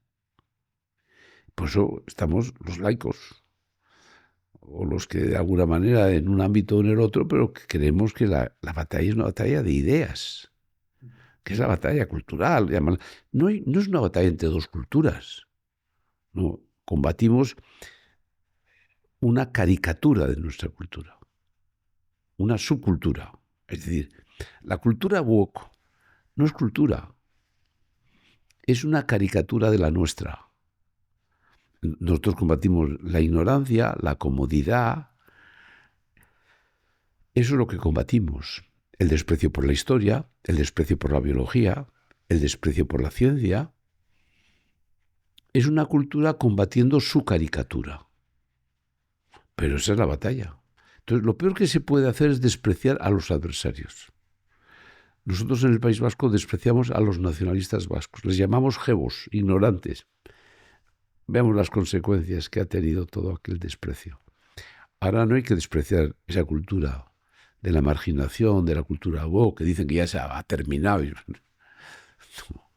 Por eso estamos los laicos, o los que de alguna manera en un ámbito o en el otro, pero que creemos que la batalla es una batalla de ideas, que es la batalla cultural. No es una batalla entre dos culturas. No, combatimos una caricatura de nuestra cultura, una subcultura. Es decir, la cultura woke no es cultura, es una caricatura de la nuestra. Nosotros combatimos la ignorancia, la comodidad. Eso es lo que combatimos. El desprecio por la historia, el desprecio por la biología, el desprecio por la ciencia. Es una cultura combatiendo su caricatura. Pero esa es la batalla. Entonces, lo peor que se puede hacer es despreciar a los adversarios. Nosotros en el País Vasco despreciamos a los nacionalistas vascos. Les llamamos jebos, ignorantes. Veamos las consecuencias que ha tenido todo aquel desprecio. Ahora no hay que despreciar esa cultura de la marginación, de la cultura woke, que dicen que ya se ha terminado. No,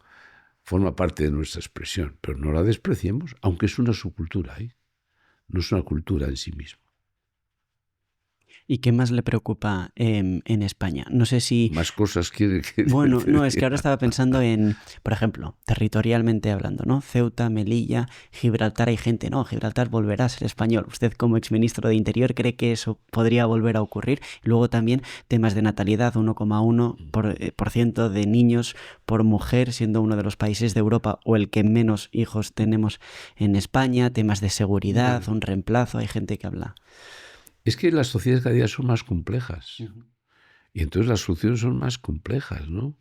forma parte de nuestra expresión, pero no la despreciemos, aunque es una subcultura, ¿eh? No es una cultura en sí misma. ¿Y qué más le preocupa en España? No sé si... Más cosas quiere que... Bueno, no, es que ahora estaba pensando en, por ejemplo, territorialmente hablando, ¿no? Ceuta, Melilla, Gibraltar, hay gente, ¿no? Gibraltar volverá a ser español. ¿Usted como exministro de Interior cree que eso podría volver a ocurrir? Y luego también temas de natalidad, 1,1% de niños por mujer, siendo uno de los países de Europa o el que menos hijos tenemos en España, temas de seguridad, un reemplazo, hay gente que habla... Es que las sociedades cada día son más complejas. Y entonces las soluciones son más complejas, ¿no?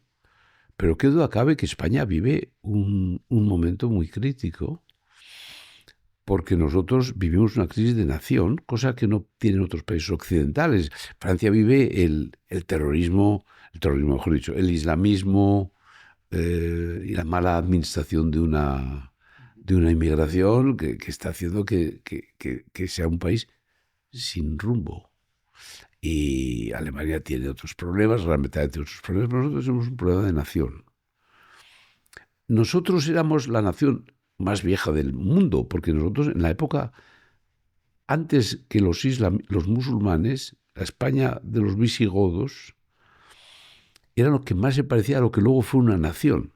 Pero qué duda cabe que España vive un momento muy crítico, porque nosotros vivimos una crisis de nación, cosa que no tienen otros países occidentales. Francia vive el terrorismo, mejor dicho, el islamismo y la mala administración de una inmigración que está haciendo que sea un país sin rumbo. Y Alemania tiene otros problemas, Gran Bretaña tiene otros problemas, pero nosotros tenemos un problema de nación. Nosotros éramos la nación más vieja del mundo, porque nosotros en la época, antes que los musulmanes, la España de los visigodos era lo que más se parecía a lo que luego fue una nación.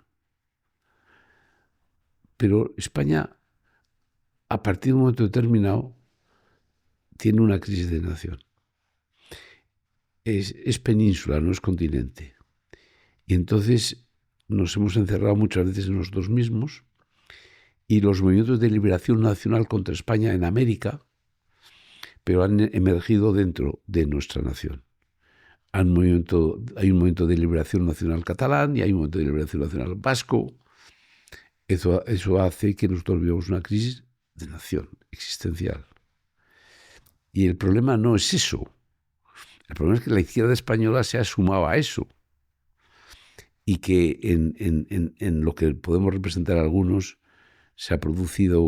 Pero España, a partir de un momento determinado, tiene una crisis de nación. Es península, no es continente. Y entonces nos hemos encerrado muchas veces en nosotros mismos y los movimientos de liberación nacional contra España en América, pero han emergido dentro de nuestra nación. Hay un movimiento de liberación nacional catalán y hay un movimiento de liberación nacional vasco. Eso hace que nosotros vivamos una crisis de nación existencial. Y el problema no es eso. El problema es que la izquierda española se ha sumado a eso y que en lo que podemos representar algunos se ha producido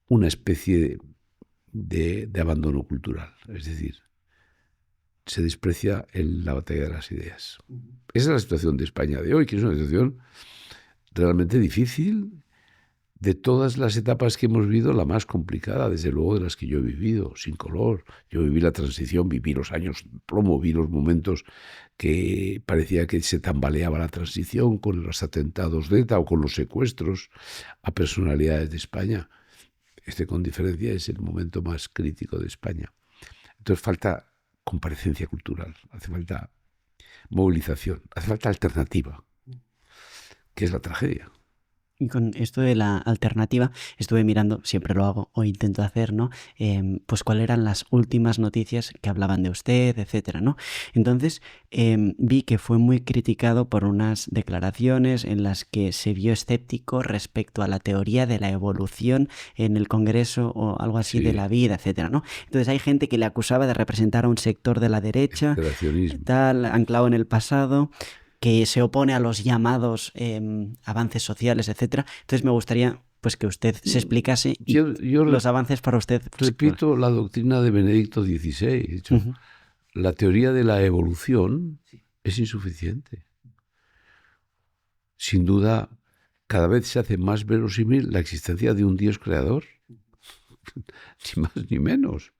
una especie de abandono cultural. Es decir, se desprecia la batalla de las ideas. Esa es la situación de España de hoy, que es una situación realmente difícil. De todas las etapas que hemos vivido, la más complicada, desde luego, de las que yo he vivido, sin color. Yo viví la transición, viví los años plomo, vi los momentos que parecía que se tambaleaba la transición con los atentados de ETA o con los secuestros a personalidades de España. Este, con diferencia, es el momento más crítico de España. Entonces falta comparecencia cultural, hace falta movilización, hace falta alternativa, que es la tragedia. Y con esto de la alternativa, estuve mirando, siempre lo hago o intento hacer, ¿no? Pues cuáles eran las últimas noticias que hablaban de usted, etcétera, ¿no? Entonces vi que fue muy criticado por unas declaraciones en las que se vio escéptico respecto a la teoría de la evolución en el Congreso o algo así de la vida, etcétera, ¿no? Entonces hay gente que le acusaba de representar a un sector de la derecha, tal, anclado en el pasado, que se opone a los llamados avances sociales, etcétera. Entonces me gustaría pues que usted se explicase y los avances para usted. Pues, repito la doctrina de Benedicto XVI. La teoría de la evolución es insuficiente. Sin duda, cada vez se hace más verosímil la existencia de un Dios creador, ni más ni menos.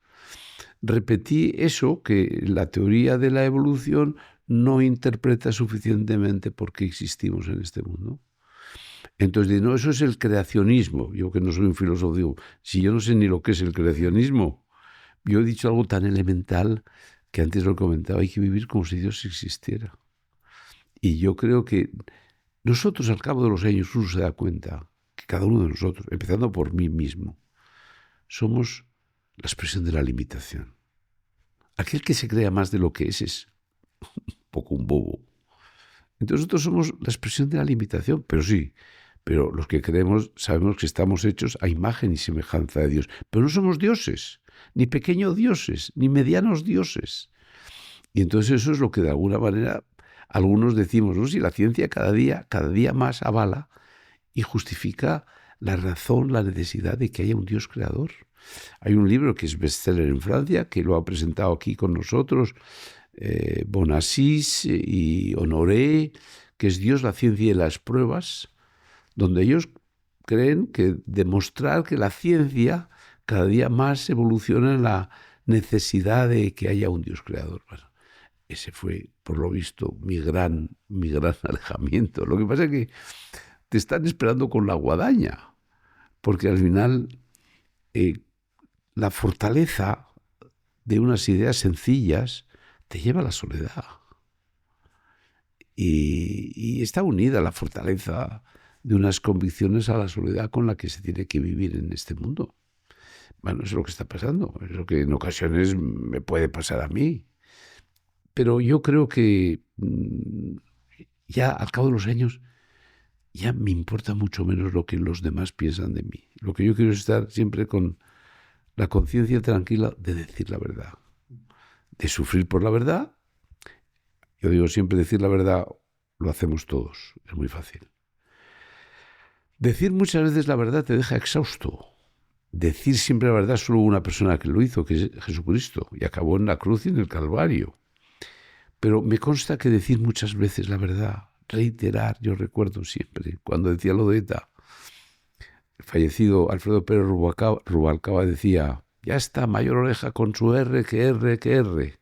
Repetí eso, que la teoría de la evolución no interpreta suficientemente por qué existimos en este mundo. Entonces, no, eso es el creacionismo. Yo, que no soy un filósofo, digo, si yo no sé ni lo que es el creacionismo, yo he dicho algo tan elemental que antes lo comentaba, hay que vivir como si Dios existiera. Y yo creo que nosotros, al cabo de los años, uno se da cuenta que cada uno de nosotros, empezando por mí mismo, somos la expresión de la limitación. Aquel que se crea más de lo que es un poco un bobo. Entonces nosotros somos la expresión de la limitación, pero los que creemos sabemos que estamos hechos a imagen y semejanza de Dios. Pero no somos dioses, ni pequeños dioses, ni medianos dioses. Y entonces eso es lo que de alguna manera algunos decimos, ¿no? Si la ciencia cada día más avala y justifica la razón, la necesidad de que haya un Dios creador. Hay un libro que es bestseller en Francia, que lo ha presentado aquí con nosotros, Bonassís y Honoré, que es Dios, la ciencia y las pruebas, donde ellos creen que demostrar que la ciencia cada día más evoluciona en la necesidad de que haya un Dios creador. Bueno, ese fue, por lo visto, mi gran alejamiento. Lo que pasa es que te están esperando con la guadaña, porque al final la fortaleza de unas ideas sencillas te lleva a la soledad. Y está unida la fortaleza de unas convicciones a la soledad con la que se tiene que vivir en este mundo. Bueno, eso es lo que está pasando, es lo que en ocasiones me puede pasar a mí. Pero yo creo que ya al cabo de los años ya me importa mucho menos lo que los demás piensan de mí. Lo que yo quiero es estar siempre con la conciencia tranquila de decir la verdad, de sufrir por la verdad. Yo digo siempre, decir la verdad lo hacemos todos, es muy fácil. Decir muchas veces la verdad te deja exhausto. Decir siempre la verdad solo una persona que lo hizo, que es Jesucristo, y acabó en la cruz y en el Calvario. Pero me consta que decir muchas veces la verdad, reiterar, yo recuerdo siempre, cuando decía lo de ETA, el fallecido Alfredo Pérez Rubalcaba decía, ya está, Mayor Oreja con su R, que R, que R.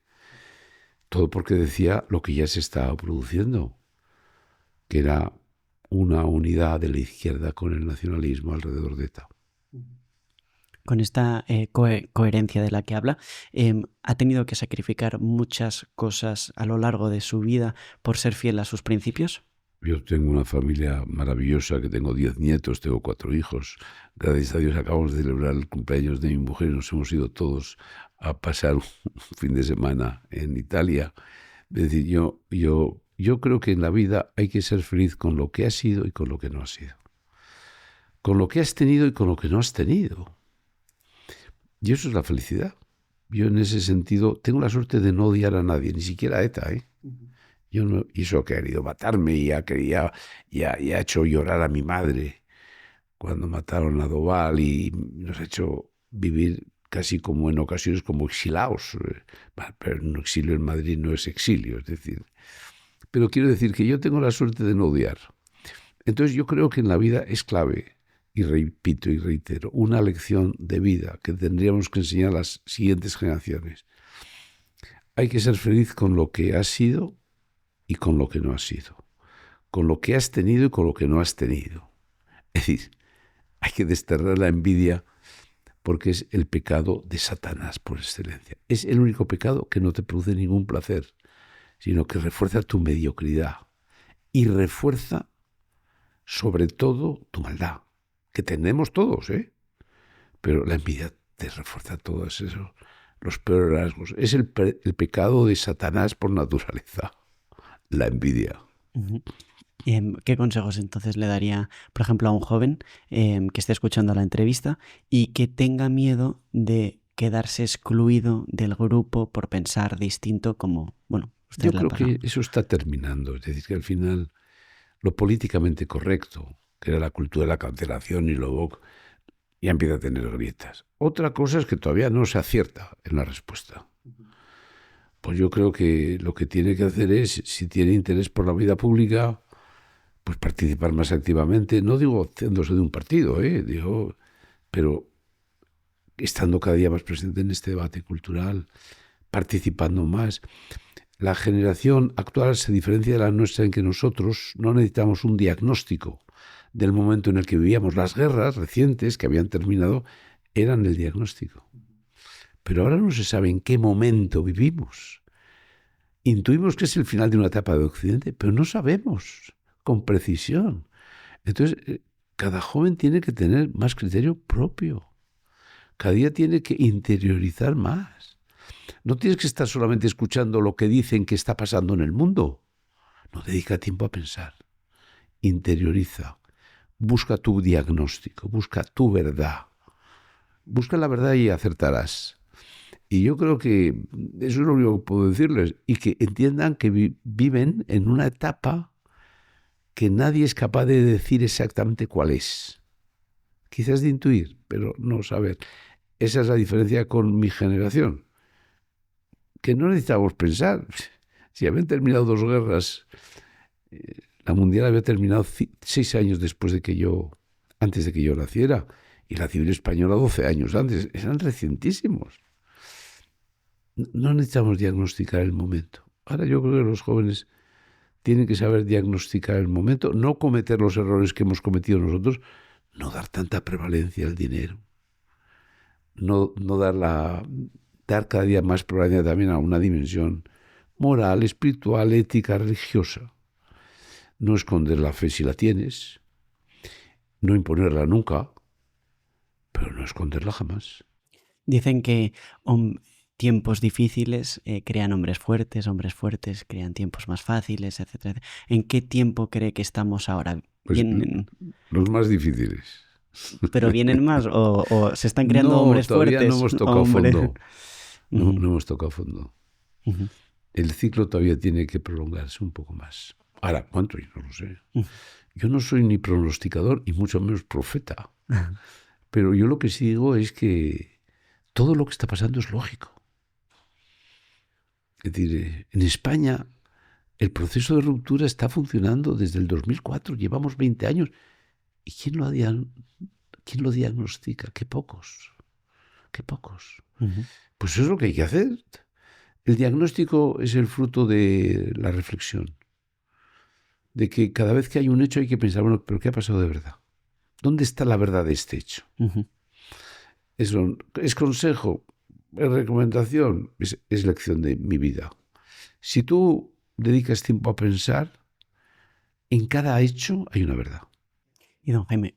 Todo porque decía lo que ya se estaba produciendo, que era una unidad de la izquierda con el nacionalismo alrededor de ETA. Con esta coherencia de la que habla, ¿ha tenido que sacrificar muchas cosas a lo largo de su vida por ser fiel a sus principios? Yo tengo una familia maravillosa, que tengo 10 nietos, tengo 4 hijos. Gracias a Dios acabamos de celebrar el cumpleaños de mi mujer y nos hemos ido todos a pasar un fin de semana en Italia. Es decir, yo creo que en la vida hay que ser feliz con lo que has sido y con lo que no has sido. Con lo que has tenido y con lo que no has tenido. Y eso es la felicidad. Yo en ese sentido tengo la suerte de no odiar a nadie, ni siquiera a ETA, ¿eh? Yo no, y eso que ha querido matarme y ha hecho llorar a mi madre cuando mataron a Doval y nos ha hecho vivir casi como en ocasiones como exilados. Pero un exilio en Madrid no es exilio, es decir. Pero quiero decir que yo tengo la suerte de no odiar. Entonces yo creo que en la vida es clave, y repito y reitero, una lección de vida que tendríamos que enseñar a las siguientes generaciones. Hay que ser feliz con lo que has sido y con lo que no has sido, con lo que has tenido y con lo que no has tenido. Es decir, hay que desterrar la envidia porque es el pecado de Satanás por excelencia. Es el único pecado que no te produce ningún placer, sino que refuerza tu mediocridad y refuerza sobre todo tu maldad, que tenemos todos, pero la envidia te refuerza todos esos, los peores rasgos. Es el pecado de Satanás por naturaleza, la envidia. Uh-huh. ¿Qué consejos entonces le daría, por ejemplo, a un joven que esté escuchando la entrevista y que tenga miedo de quedarse excluido del grupo por pensar distinto como, bueno, usted Yo la creo palabra? que eso está terminando, es decir, que al final lo políticamente correcto, que era la cultura de la cancelación y lo woke, ya empieza a tener grietas. Otra cosa es que todavía no se acierta en la respuesta. Pues yo creo que lo que tiene que hacer es, si tiene interés por la vida pública, pues participar más activamente. No digo haciéndose de un partido, digo, pero estando cada día más presente en este debate cultural, participando más. La generación actual se diferencia de la nuestra en que nosotros no necesitamos un diagnóstico del momento en el que vivíamos. Las guerras recientes que habían terminado eran el diagnóstico. Pero ahora no se sabe en qué momento vivimos. Intuimos que es el final de una etapa de Occidente, pero no sabemos con precisión. Entonces, cada joven tiene que tener más criterio propio. Cada día tiene que interiorizar más. No tienes que estar solamente escuchando lo que dicen que está pasando en el mundo. No, dedica tiempo a pensar. Interioriza. Busca tu diagnóstico. Busca tu verdad. Busca la verdad y acertarás. Y yo creo que eso es lo único que puedo decirles. Y que entiendan que viven en una etapa que nadie es capaz de decir exactamente cuál es. Quizás de intuir, pero no saber. Esa es la diferencia con mi generación. Que no necesitábamos pensar. Si habían terminado 2 guerras, la mundial había terminado 6 años después de que antes de que yo naciera, y la civil española 12 años antes. Eran recientísimos. No necesitamos diagnosticar el momento. Ahora yo creo que los jóvenes tienen que saber diagnosticar el momento, no cometer los errores que hemos cometido nosotros, no dar tanta prevalencia al dinero, no dar cada día más prevalencia también a una dimensión moral, espiritual, ética, religiosa. No esconder la fe si la tienes, no imponerla nunca, pero no esconderla jamás. Dicen que tiempos difíciles crean hombres fuertes crean tiempos más fáciles, etcétera. ¿En qué tiempo cree que estamos ahora? Pues los más difíciles. ¿Pero vienen más o se están creando hombres fuertes? No, todavía no hemos tocado fondo. No, Uh-huh. no hemos tocado fondo. Uh-huh. El ciclo todavía tiene que prolongarse un poco más. Ahora, ¿cuánto? Yo no lo sé. Uh-huh. Yo no soy ni pronosticador y mucho menos profeta. Uh-huh. Pero yo lo que sí digo es que todo lo que está pasando es lógico. Es decir, en España el proceso de ruptura está funcionando desde el 2004. Llevamos 20 años. ¿Y quién lo diagnostica? Qué pocos. Qué pocos. Uh-huh. Pues eso es lo que hay que hacer. El diagnóstico es el fruto de la reflexión. De que cada vez que hay un hecho hay que pensar, bueno, ¿pero qué ha pasado de verdad? ¿Dónde está la verdad de este hecho? Uh-huh. Eso es consejo, es recomendación, es lección de mi vida. Si tú dedicas tiempo a pensar, en cada hecho hay una verdad. Y don Jaime,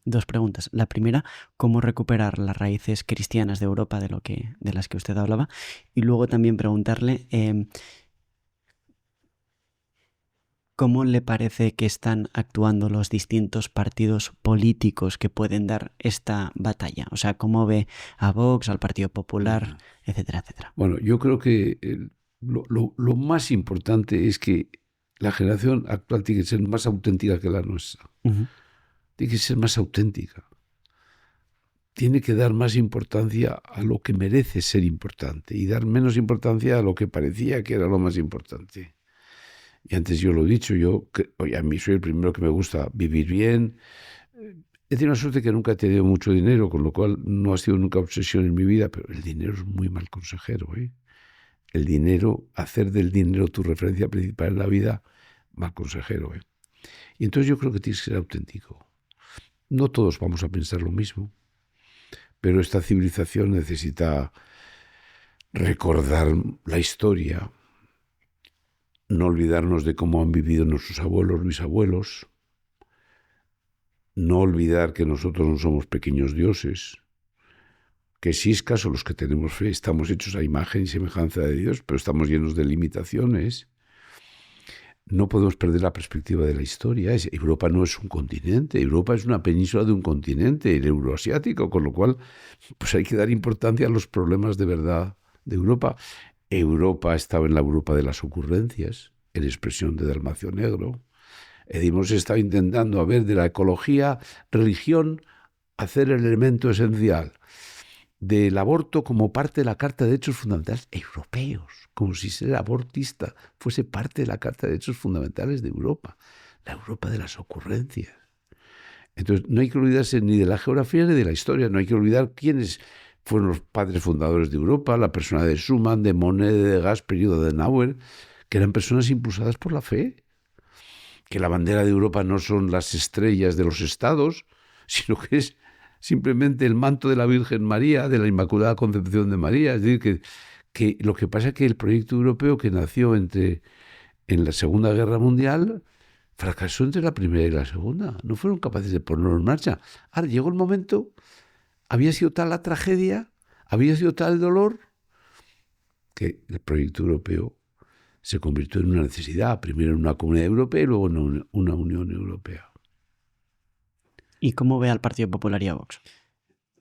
2 preguntas. La primera, ¿cómo recuperar las raíces cristianas de Europa de las que usted hablaba? Y luego también preguntarle ¿cómo le parece que están actuando los distintos partidos políticos que pueden dar esta batalla? O sea, ¿cómo ve a Vox, al Partido Popular, etcétera, etcétera? Bueno, yo creo que lo más importante es que la generación actual tiene que ser más auténtica que la nuestra. Uh-huh. Tiene que ser más auténtica. Tiene que dar más importancia a lo que merece ser importante y dar menos importancia a lo que parecía que era lo más importante. Y antes yo lo he dicho, a mí soy el primero que me gusta vivir bien. He tenido la suerte que nunca he tenido mucho dinero, con lo cual no ha sido nunca obsesión en mi vida, pero el dinero es muy mal consejero. El dinero, hacer del dinero tu referencia principal en la vida, mal consejero. Y entonces yo creo que tienes que ser auténtico. No todos vamos a pensar lo mismo, Pero esta civilización necesita recordar la historia, no olvidarnos de cómo han vivido nuestros abuelos, bisabuelos, no olvidar que nosotros no somos pequeños dioses, que si es caso los que tenemos fe estamos hechos a imagen y semejanza de Dios, pero estamos llenos de limitaciones. No podemos perder la perspectiva de la historia. Europa no es un continente, Europa es una península de un continente, el euroasiático, con lo cual pues hay que dar importancia a los problemas de verdad de Europa. Europa estaba en la Europa de las ocurrencias, en expresión de Dalmacio Negro. Hemos estado intentando, a ver, de la ecología, religión, hacer el elemento esencial del aborto como parte de la Carta de Derechos Fundamentales Europeos, como si ser abortista fuese parte de la Carta de Derechos Fundamentales de Europa, la Europa de las ocurrencias. Entonces, no hay que olvidarse ni de la geografía ni de la historia, no hay que olvidar quiénes fueron los padres fundadores de Europa, la persona de Schumann, de Monnet, de Gasperi, de Adenauer, que eran personas impulsadas por la fe, que la bandera de Europa no son las estrellas de los estados, sino que es simplemente el manto de la Virgen María, de la Inmaculada Concepción de María. Es decir, que lo que pasa es que el proyecto europeo que nació en la Segunda Guerra Mundial fracasó entre la primera y la segunda. No fueron capaces de ponerlo en marcha. Ahora llegó el momento, había sido tal la tragedia, había sido tal el dolor, que el proyecto europeo se convirtió en una necesidad, primero en una comunidad europea y luego en una Unión Europea. ¿Y cómo ve al Partido Popular y a Vox?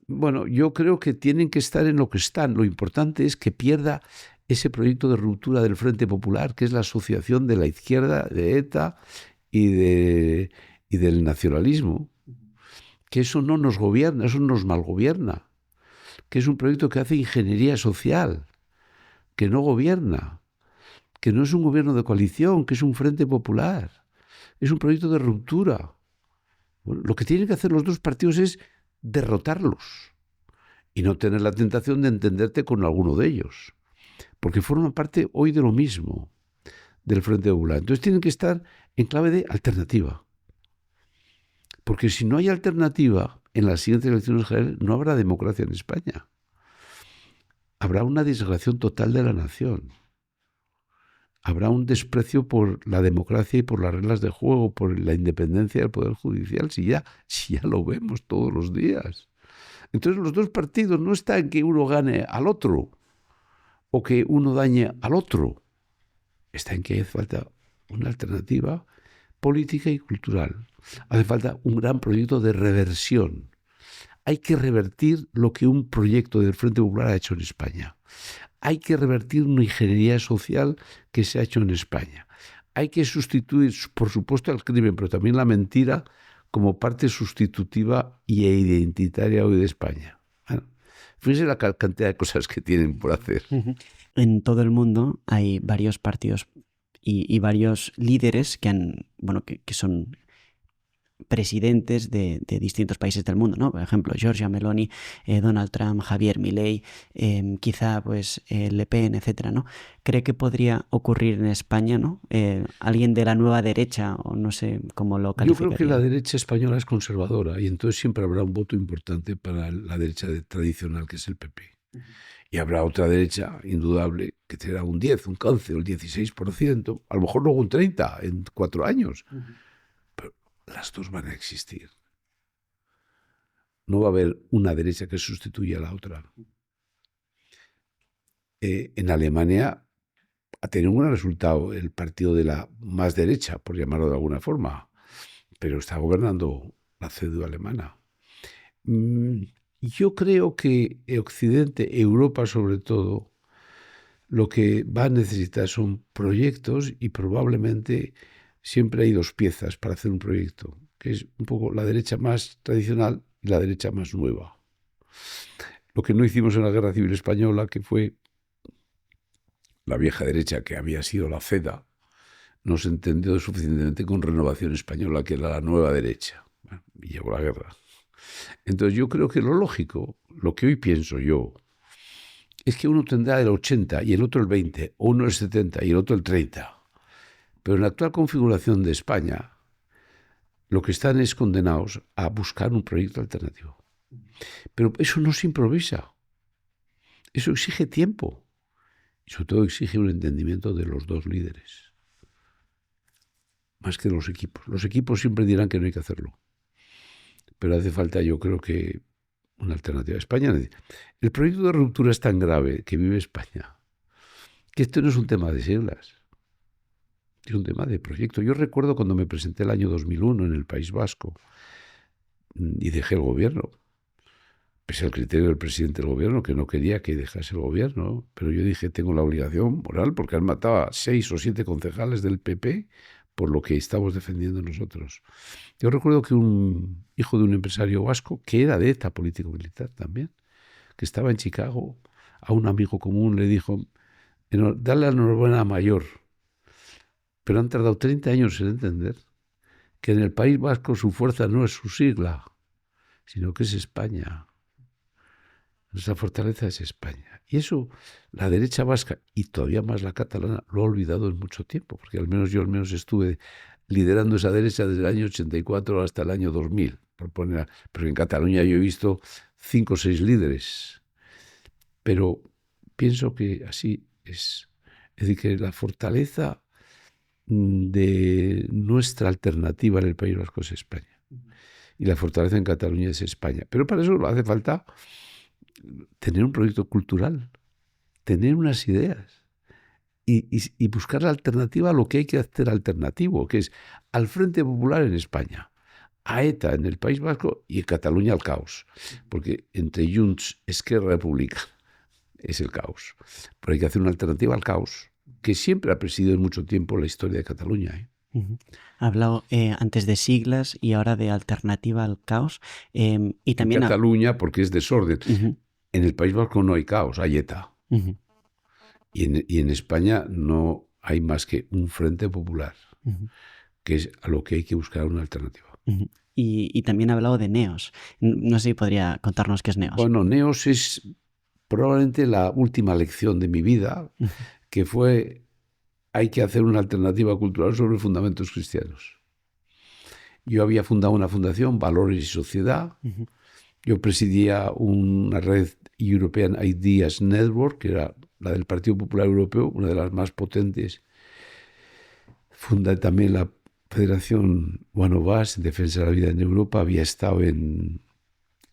Bueno, yo creo que tienen que estar en lo que están. Lo importante es que pierda ese proyecto de ruptura del Frente Popular, que es la asociación de la izquierda, de ETA y del nacionalismo. Que eso no nos gobierna, eso nos malgobierna. Que es un proyecto que hace ingeniería social, que no gobierna, que no es un gobierno de coalición, que es un Frente Popular. Es un proyecto de ruptura. Bueno, lo que tienen que hacer los dos partidos es derrotarlos y no tener la tentación de entenderte con alguno de ellos, porque forman parte hoy de lo mismo, del Frente Popular. Entonces tienen que estar en clave de alternativa, porque si no hay alternativa en las siguientes elecciones generales no habrá democracia en España. Habrá una disgregación total de la nación. Habrá un desprecio por la democracia y por las reglas de juego, por la independencia del Poder Judicial, si ya lo vemos todos los días. Entonces los dos partidos no está en que uno gane al otro o que uno dañe al otro. Está en que hace falta una alternativa política y cultural. Hace falta un gran proyecto de reversión. Hay que revertir lo que un proyecto del Frente Popular ha hecho en España. Hay que revertir una ingeniería social que se ha hecho en España. Hay que sustituir, por supuesto, el crimen, pero también la mentira como parte sustitutiva e identitaria hoy de España. Bueno, fíjense la cantidad de cosas que tienen por hacer. En todo el mundo hay varios partidos y varios líderes que son presidentes de distintos países del mundo, ¿no? Por ejemplo, Giorgia Meloni, Donald Trump, Javier Milei, quizá pues Le Pen, etcétera, ¿no? ¿Cree que podría ocurrir en España, ¿no? Alguien de la nueva derecha, o no sé cómo lo calificaría? Yo creo que la derecha española es conservadora y entonces siempre habrá un voto importante para la derecha tradicional, que es el PP. Y habrá otra derecha indudable que tendrá un 10, un 15 o el 16%, a lo mejor luego un 30% en 4 años. Las dos van a existir. No va a haber una derecha que sustituya a la otra. En Alemania ha tenido un gran resultado el partido de la más derecha, por llamarlo de alguna forma, pero está gobernando la CDU alemana. Yo creo que Occidente, Europa sobre todo, lo que va a necesitar son proyectos y probablemente siempre hay dos piezas para hacer un proyecto, que es un poco la derecha más tradicional y la derecha más nueva. Lo que no hicimos en la Guerra Civil Española, que fue la vieja derecha, que había sido la CEDA, no se entendió suficientemente con Renovación Española, que era la nueva derecha. Bueno, y llegó la guerra. Entonces yo creo que lo lógico, lo que hoy pienso yo, es que uno tendrá el 80 y el otro el 20, o uno el 70 y el otro el 30. Pero en la actual configuración de España, lo que están es condenados a buscar un proyecto alternativo. Pero eso no se improvisa. Eso exige tiempo. Y sobre todo exige un entendimiento de los dos líderes. Más que de los equipos. Los equipos siempre dirán que no hay que hacerlo. Pero hace falta, yo creo que, una alternativa a España. El proyecto de ruptura es tan grave que vive España, que esto no es un tema de siglas, es un tema de proyecto. Yo recuerdo cuando me presenté el año 2001 en el País Vasco y dejé el gobierno, pese al criterio del presidente del gobierno, que no quería que dejase el gobierno, pero yo dije, tengo la obligación moral, porque han matado a 6 o 7 concejales del PP por lo que estamos defendiendo nosotros. Yo recuerdo que un hijo de un empresario vasco, que era de ETA político-militar también, que estaba en Chicago, a un amigo común le dijo, dale la enhorabuena a Mayor, pero han tardado 30 años en entender que en el País Vasco su fuerza no es su sigla, sino que es España. Nuestra fortaleza es España. Y eso la derecha vasca, y todavía más la catalana, lo ha olvidado en mucho tiempo, porque al menos yo estuve liderando esa derecha desde el año 84 hasta el año 2000. Pero en Cataluña yo he visto 5 o 6 líderes. Pero pienso que así es. Es decir, que la fortaleza de nuestra alternativa en el País Vasco es España. Y la fortaleza en Cataluña es España. Pero para eso hace falta tener un proyecto cultural, tener unas ideas y buscar la alternativa a lo que hay que hacer alternativo, que es al Frente Popular en España, a ETA en el País Vasco y en Cataluña al caos. Porque entre Junts, Esquerra Republicana es el caos. Pero hay que hacer una alternativa al caos, que siempre ha presidido en mucho tiempo la historia de Cataluña. Ha hablado antes de siglas y ahora de alternativa al caos. Y también en Cataluña, porque es desorden. En el País Vasco no hay caos, hay ETA. Y en España no hay más que un Frente Popular, que es a lo que hay que buscar una alternativa. Y también ha hablado de NEOS. No sé si podría contarnos qué es NEOS. Bueno, NEOS es probablemente la última lección de mi vida, que fue: hay que hacer una alternativa cultural sobre fundamentos cristianos. Yo había fundado una fundación, Valores y Sociedad. Yo presidía una red European Ideas Network, que era la del Partido Popular Europeo, una de las más potentes. Fundé también la Federación One of Us, en defensa de la vida en Europa. Había estado en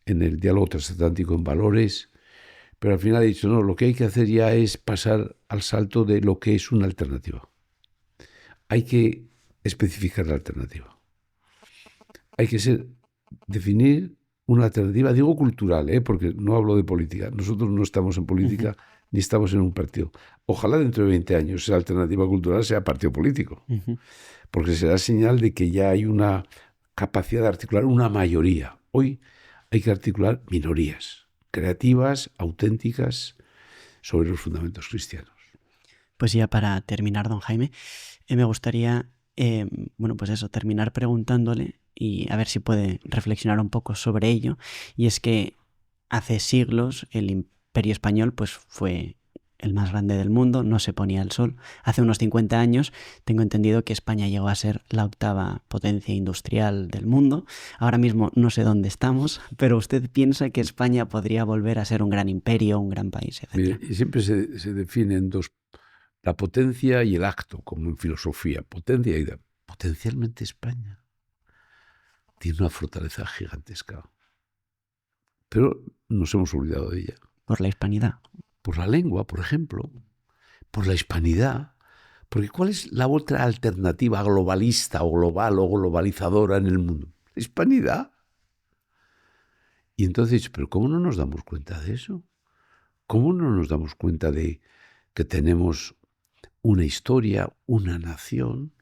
el diálogo transatlántico en valores. Pero al final he dicho, no, lo que hay que hacer ya es pasar al salto de lo que es una alternativa. Hay que especificar la alternativa. Hay que definir una alternativa, digo cultural, porque no hablo de política. Nosotros no estamos en política ni estamos en un partido. Ojalá dentro de 20 años esa alternativa cultural sea partido político, porque será señal de que ya hay una capacidad de articular una mayoría. Hoy hay que articular minorías creativas, auténticas, sobre los fundamentos cristianos. Pues ya para terminar, don Jaime, me gustaría, terminar preguntándole y a ver si puede reflexionar un poco sobre ello. Y es que hace siglos el Imperio Español pues fue el más grande del mundo, no se ponía el sol. Hace unos 50 años tengo entendido que España llegó a ser la 8ª potencia industrial del mundo. Ahora mismo no sé dónde estamos, pero ¿usted piensa que España podría volver a ser un gran imperio, un gran país, etc.? Mire, y siempre se definen dos, la potencia y el acto, como en filosofía. Potencia y potencialmente España tiene una fortaleza gigantesca, pero nos hemos olvidado de ella. Por la hispanidad. Por la lengua, por ejemplo, por la hispanidad. Porque ¿cuál es la otra alternativa globalista o global o globalizadora en el mundo? La hispanidad. Y entonces, ¿pero cómo no nos damos cuenta de eso? ¿Cómo no nos damos cuenta de que tenemos una historia, una nación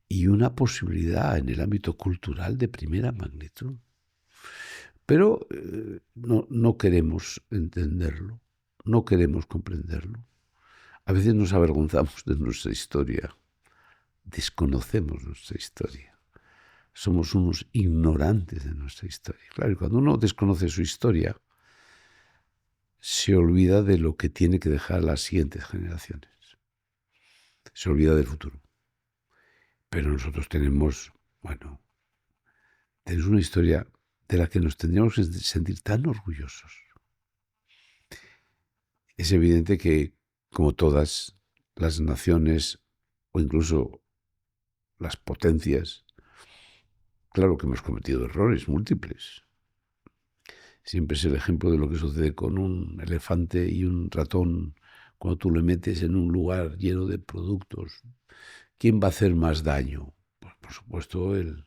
y una posibilidad en el ámbito cultural de primera magnitud? Pero no queremos entenderlo. No queremos comprenderlo. A veces nos avergonzamos de nuestra historia, desconocemos nuestra historia, somos unos ignorantes de nuestra historia. Claro, y cuando uno desconoce su historia, se olvida de lo que tiene que dejar a las siguientes generaciones, se olvida del futuro. Pero nosotros tenemos una historia de la que nos tendríamos que sentir tan orgullosos. Es evidente que, como todas las naciones o incluso las potencias, claro que hemos cometido errores múltiples. Siempre es el ejemplo de lo que sucede con un elefante y un ratón cuando tú le metes en un lugar lleno de productos. ¿Quién va a hacer más daño? Pues por supuesto el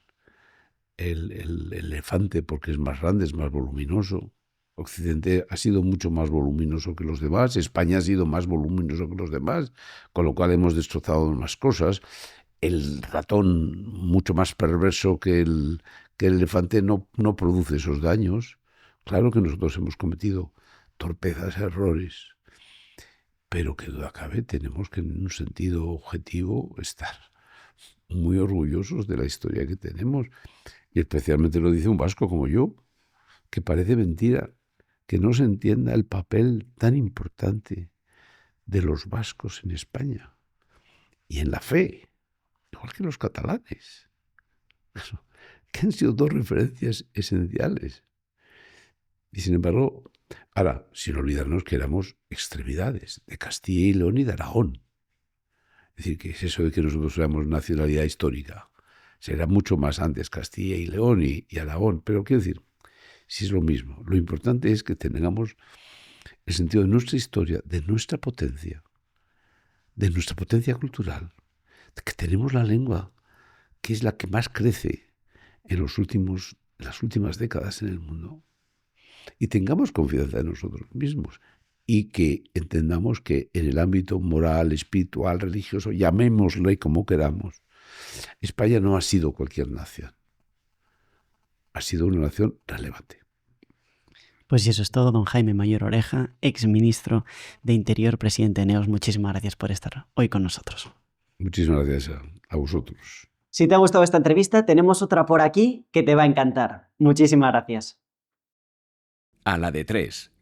elefante, porque es más grande, es más voluminoso. Occidente ha sido mucho más voluminoso que los demás, España ha sido más voluminoso que los demás, con lo cual hemos destrozado más cosas. El ratón, mucho más perverso que el elefante, no produce esos daños. Claro que nosotros hemos cometido torpezas, errores, pero que duda cabe, tenemos que en un sentido objetivo estar muy orgullosos de la historia que tenemos. Y especialmente lo dice un vasco como yo, que parece mentira que no se entienda el papel tan importante de los vascos en España y en la fe, igual que los catalanes, que han sido dos referencias esenciales. Y sin embargo, ahora, sin olvidarnos que éramos extremidades de Castilla y León y de Aragón. Es decir, que es eso de que nosotros éramos nacionalidad histórica. Será mucho más antes Castilla y León y Aragón, pero quiero decir, si es lo mismo. Lo importante es que tengamos el sentido de nuestra historia, de nuestra potencia cultural, de que tenemos la lengua, que es la que más crece en las últimas décadas en el mundo. Y tengamos confianza en nosotros mismos y que entendamos que en el ámbito moral, espiritual, religioso, llamémosle como queramos, España no ha sido cualquier nación. Ha sido una nación relevante. Pues eso es todo, don Jaime Mayor Oreja, exministro de Interior, presidente de NEOS. Muchísimas gracias por estar hoy con nosotros. Muchísimas gracias a vosotros. Si te ha gustado esta entrevista, tenemos otra por aquí que te va a encantar. Muchísimas gracias. A la de 3.